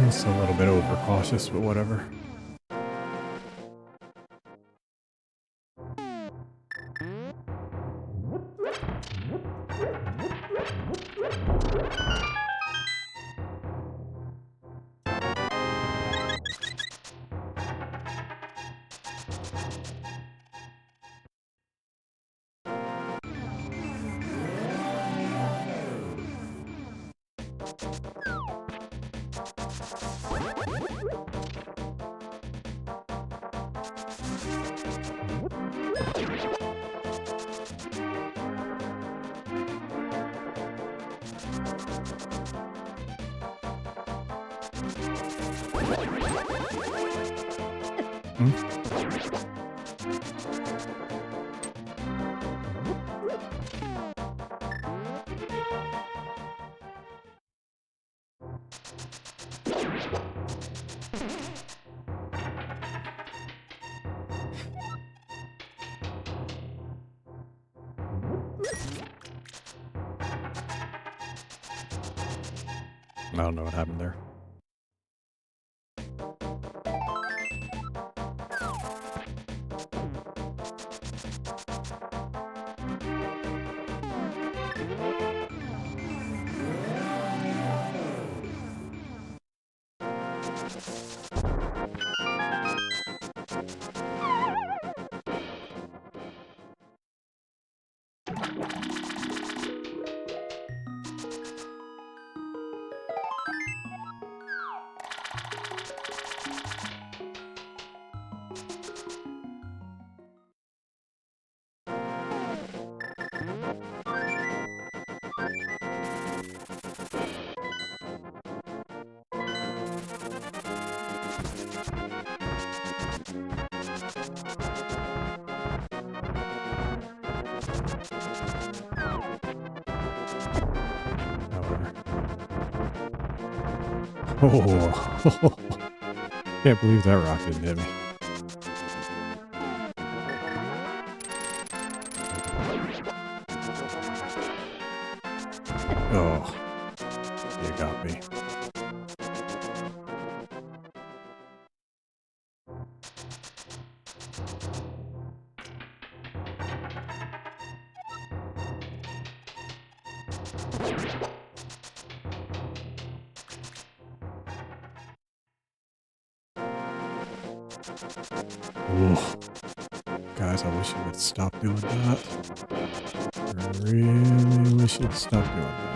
It's a little bit overcautious, but whatever. I don't know what happened there. Oh, can't believe that rock didn't hit me. Oh, you got me. Ooh. Guys, I wish you would stop doing that. I really wish you'd stop doing that.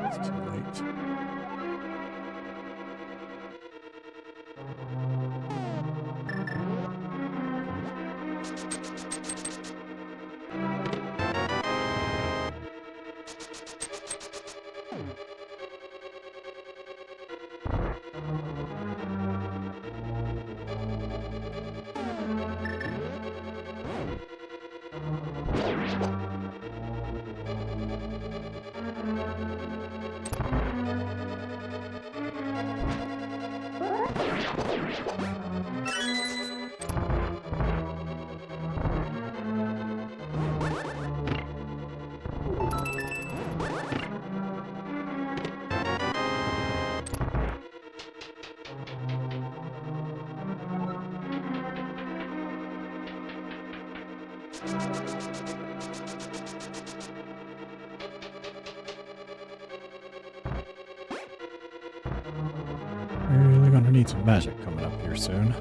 It's too late. Really gonna need some magic coming up here soon.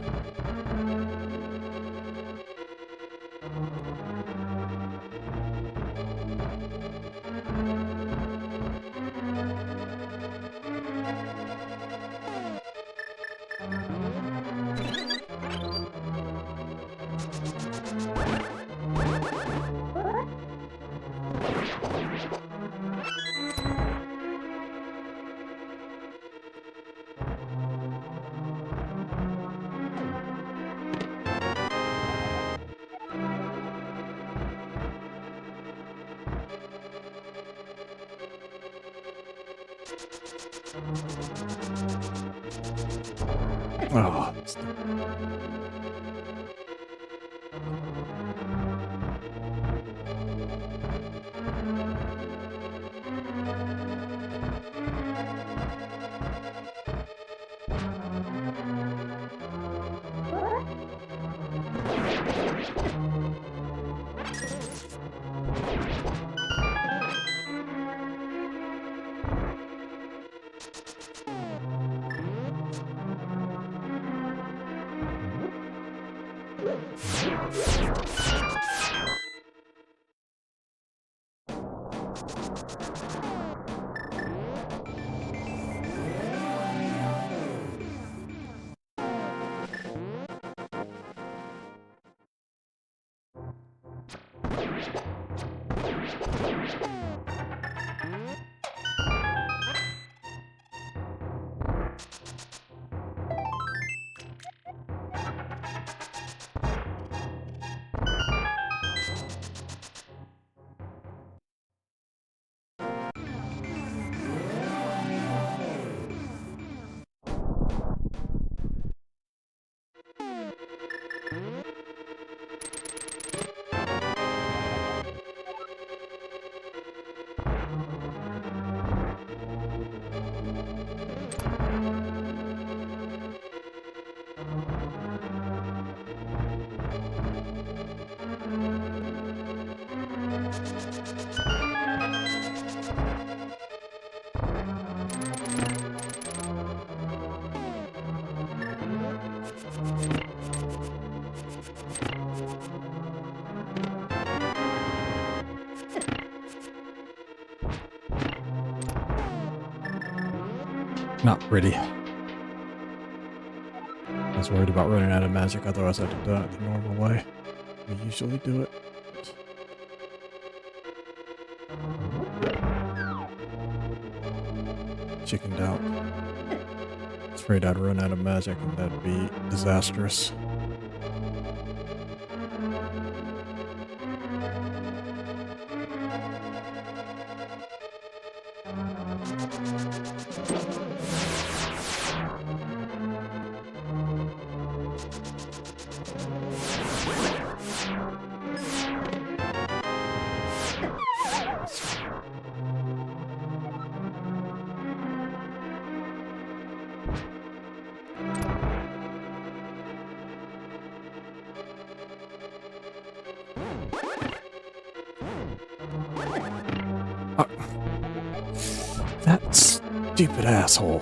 Oh, not pretty. I was worried about running out of magic, otherwise I'd have done it the normal way. We usually do it. Chickened out. I was afraid I'd run out of magic and that'd be disastrous. That stupid asshole.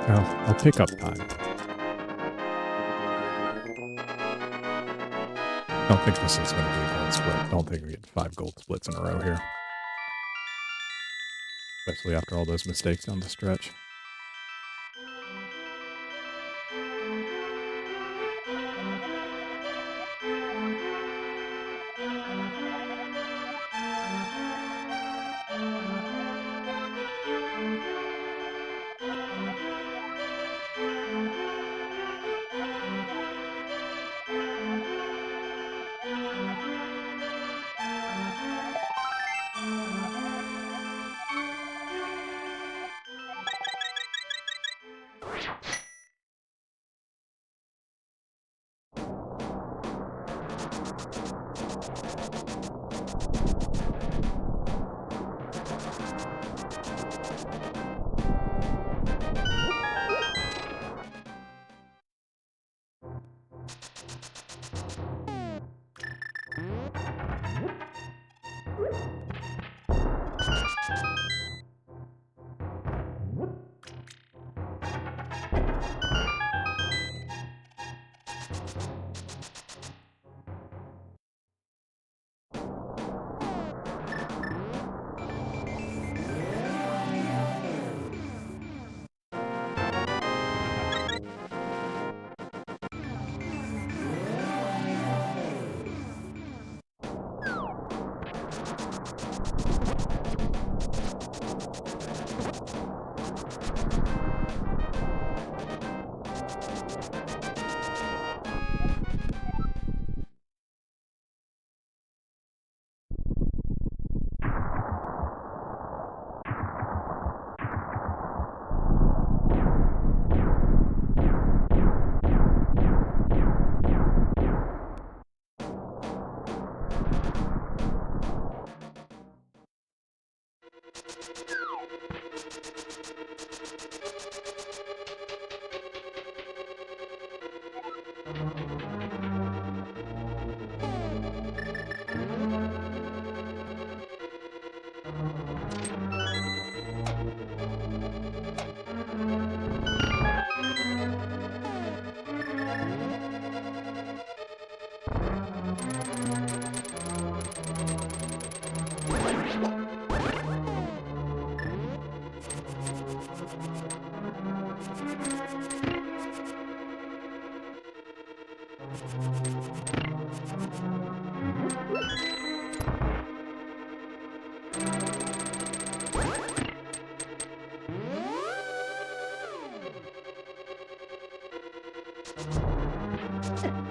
Well, I'll pick up time. Don't think this is going to be a gold split. Don't think we get 5 gold splits in a row here. Especially after all those mistakes down the stretch.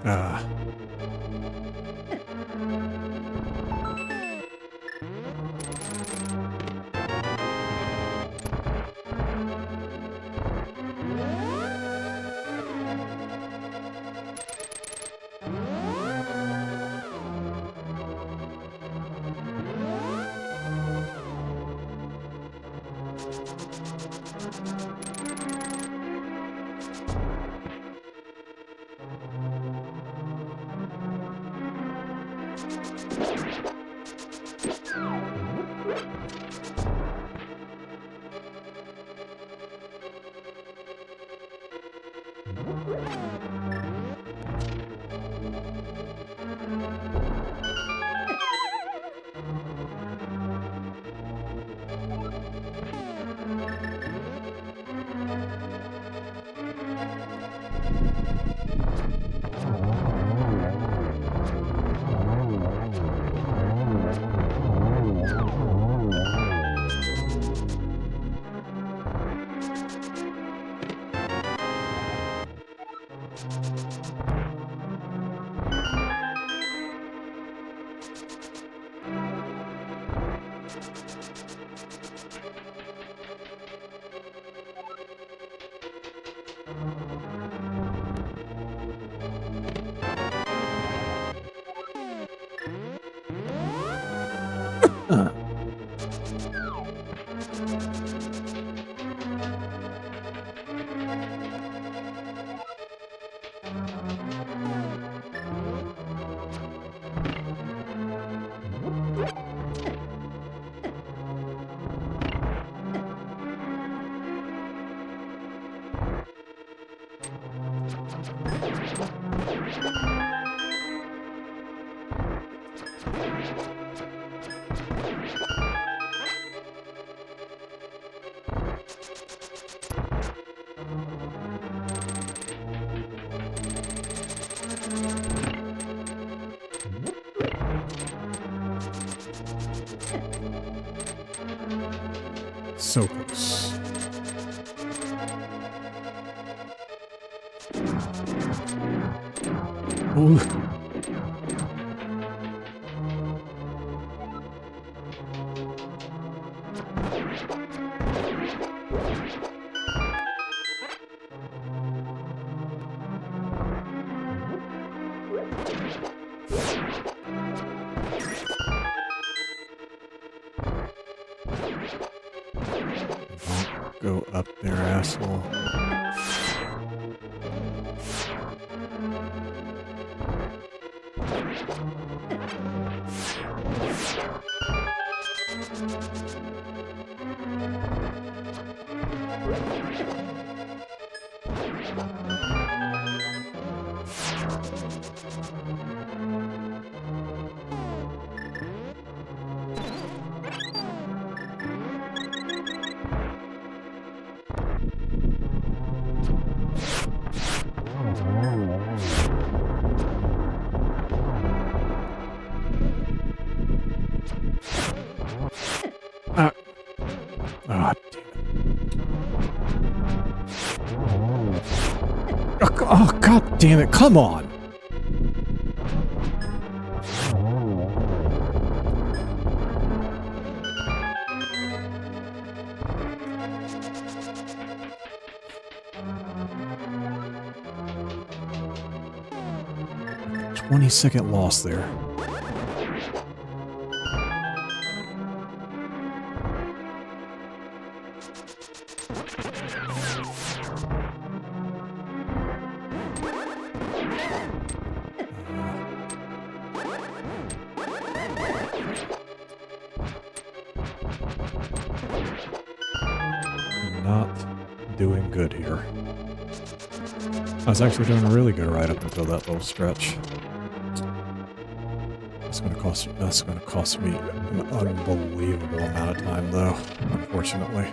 Ah. So close. Ooh. Go up there, asshole. Oh, god damn it, come on! "20-second loss there. not doing good here. I was actually doing really good right up until that little stretch. That's gonna cost me an unbelievable amount of time, though, unfortunately.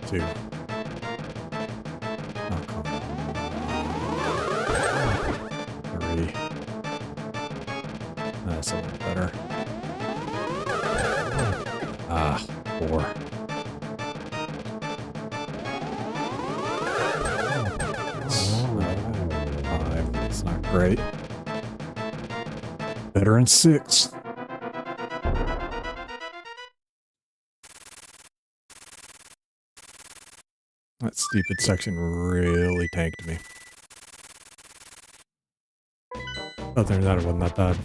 Two. Oh, come on. Three. That's a little better. Ah, four. Five. It's not great. Better in six. That stupid section really tanked me. Other than that, it wasn't that bad.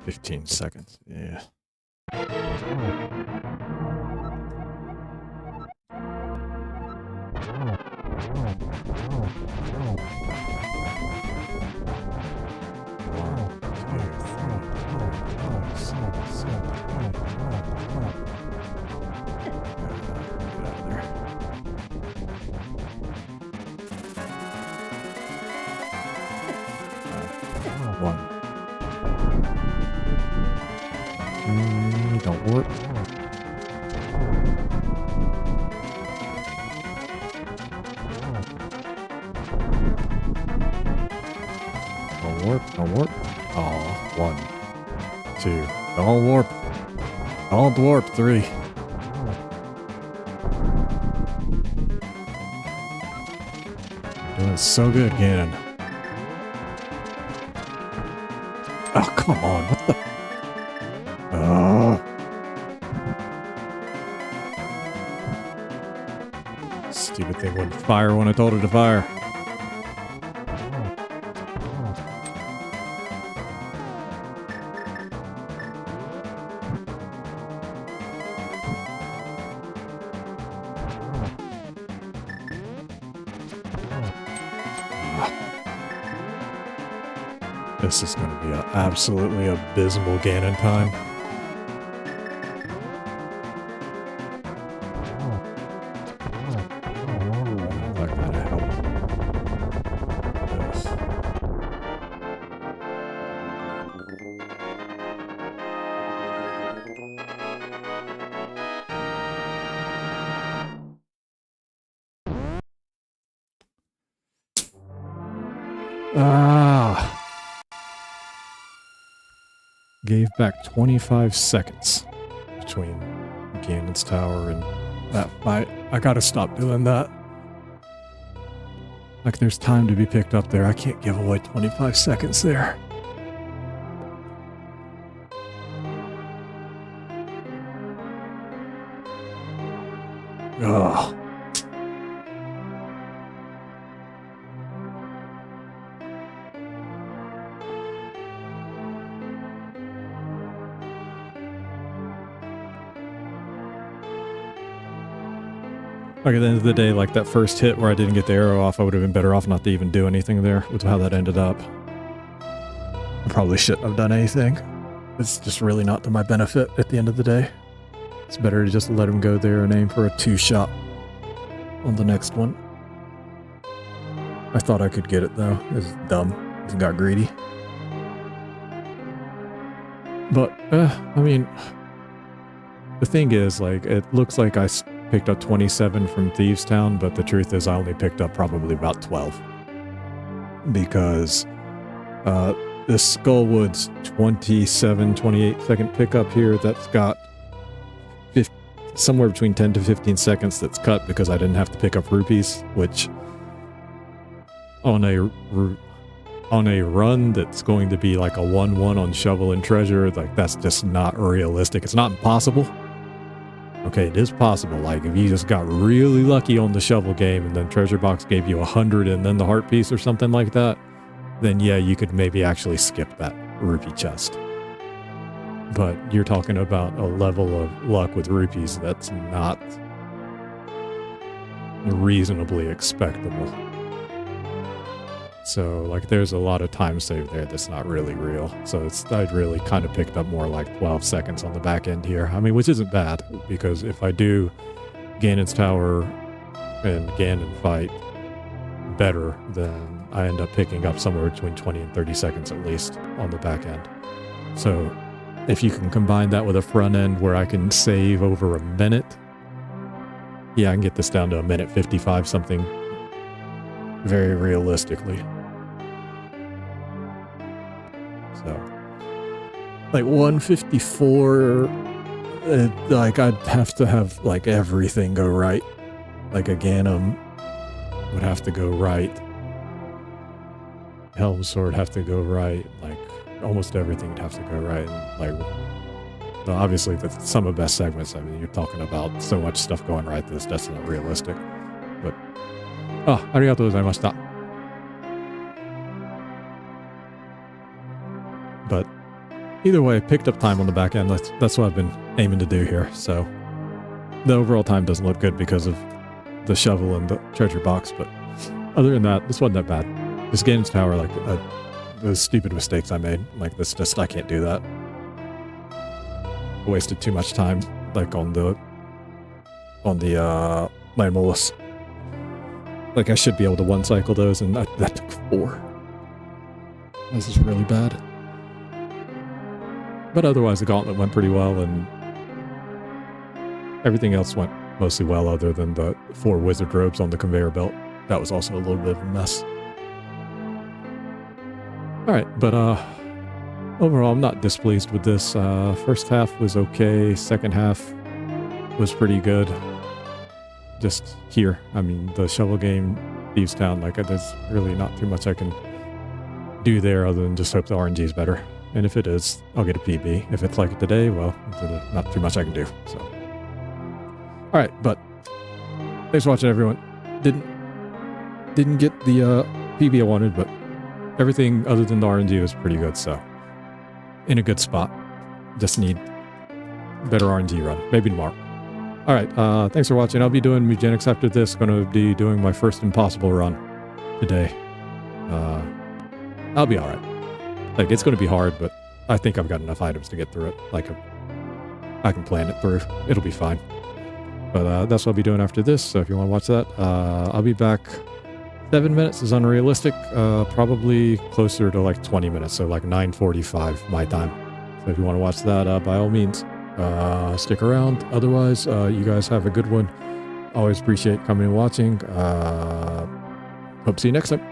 "15 seconds, yeah. Don't work. Don't work. Oh, 1, 2. Don't warp. Don't warp. 3. Doing so good, Ganon. Oh, come on. What the? Stupid thing wouldn't fire when I told it to fire. This is going to be an absolutely abysmal Ganon time. That kind of helped. Yes. Gave back 25 seconds between Ganon's tower and that fight. I gotta stop doing that. Like, there's time to be picked up there. I can't give away 25 seconds there. Ugh. Like at the end of the day, like that first hit where I didn't get the arrow off, I would have been better off not to even do anything there with how that ended up. I probably shouldn't have done anything. It's just really not to my benefit at the end of the day. It's better to just let him go there and aim for a 2-shot on the next one. I thought I could get it though. It was dumb. It got greedy. But, I mean, the thing is, like, it looks like I picked up 27 from Thieves Town, but the truth is I only picked up probably about 12. Because this Skullwood's 27, 28 second pickup here, that's got somewhere between 10 to 15 seconds that's cut because I didn't have to pick up rupees, which on a run that's going to be like a 1-1 on Shovel and Treasure, like that's just not realistic. It's not impossible. Okay, it is possible. Like if you just got really lucky on the Shovel game and then Treasure Box gave you 100 and then the Heart Piece or something like that, then yeah, you could maybe actually skip that rupee chest. But you're talking about a level of luck with rupees that's not reasonably expectable. So like there's a lot of time saved there that's not really real. So I'd really kind of picked up more like 12 seconds on the back end here. I mean, which isn't bad, because if I do Ganon's Tower and Ganon fight better, then I end up picking up somewhere between 20 and 30 seconds at least on the back end. So if you can combine that with a front end where I can save over a minute, yeah, I can get this down to a minute 55 something very realistically. So, like 154, like I'd have to have like everything go right. Like a Ganon would have to go right. Helm Sword have to go right. Like almost everything would have to go right. And like, well, obviously the some of the best segments, I mean, you're talking about so much stuff going right that's just not realistic. But, arigatou gozaimashita. But either way, picked up time on the back end. That's what I've been aiming to do here. So the overall time doesn't look good because of the shovel and the treasure box. But other than that, this wasn't that bad. This Ganon's Tower, like the stupid mistakes I made, like this, just I can't do that. I wasted too much time, like on the Lamolus. Like I should be able to one cycle those, and that took 4. This is really bad. But otherwise, the gauntlet went pretty well, and everything else went mostly well, other than the 4 wizard robes on the conveyor belt. That was also a little bit of a mess. Alright, but overall, I'm not displeased with this. First half was okay, second half was pretty good. Just here, I mean, the shovel game, Thieves Town, like there's really not too much I can do there other than just hope the RNG is better. And if it is, I'll get a PB. If it's like it today, well, not too much I can do. So, all right, but thanks for watching, everyone. Didn't get the PB I wanted, but everything other than the RNG was pretty good. So, in a good spot. Just need better RNG run. Maybe tomorrow. All right, thanks for watching. I'll be doing Mugenics after this. Going to be doing my first Impossible run today. I'll be all right. Like, it's going to be hard, but I think I've got enough items to get through it. Like, I can plan it through. It'll be fine. But that's what I'll be doing after this, so if you want to watch that, I'll be back. 7 minutes is unrealistic. Probably closer to like 20 minutes, so like 9:45 my time. So if you want to watch that, by all means, stick around. Otherwise, you guys have a good one. Always appreciate coming and watching. Hope to see you next time.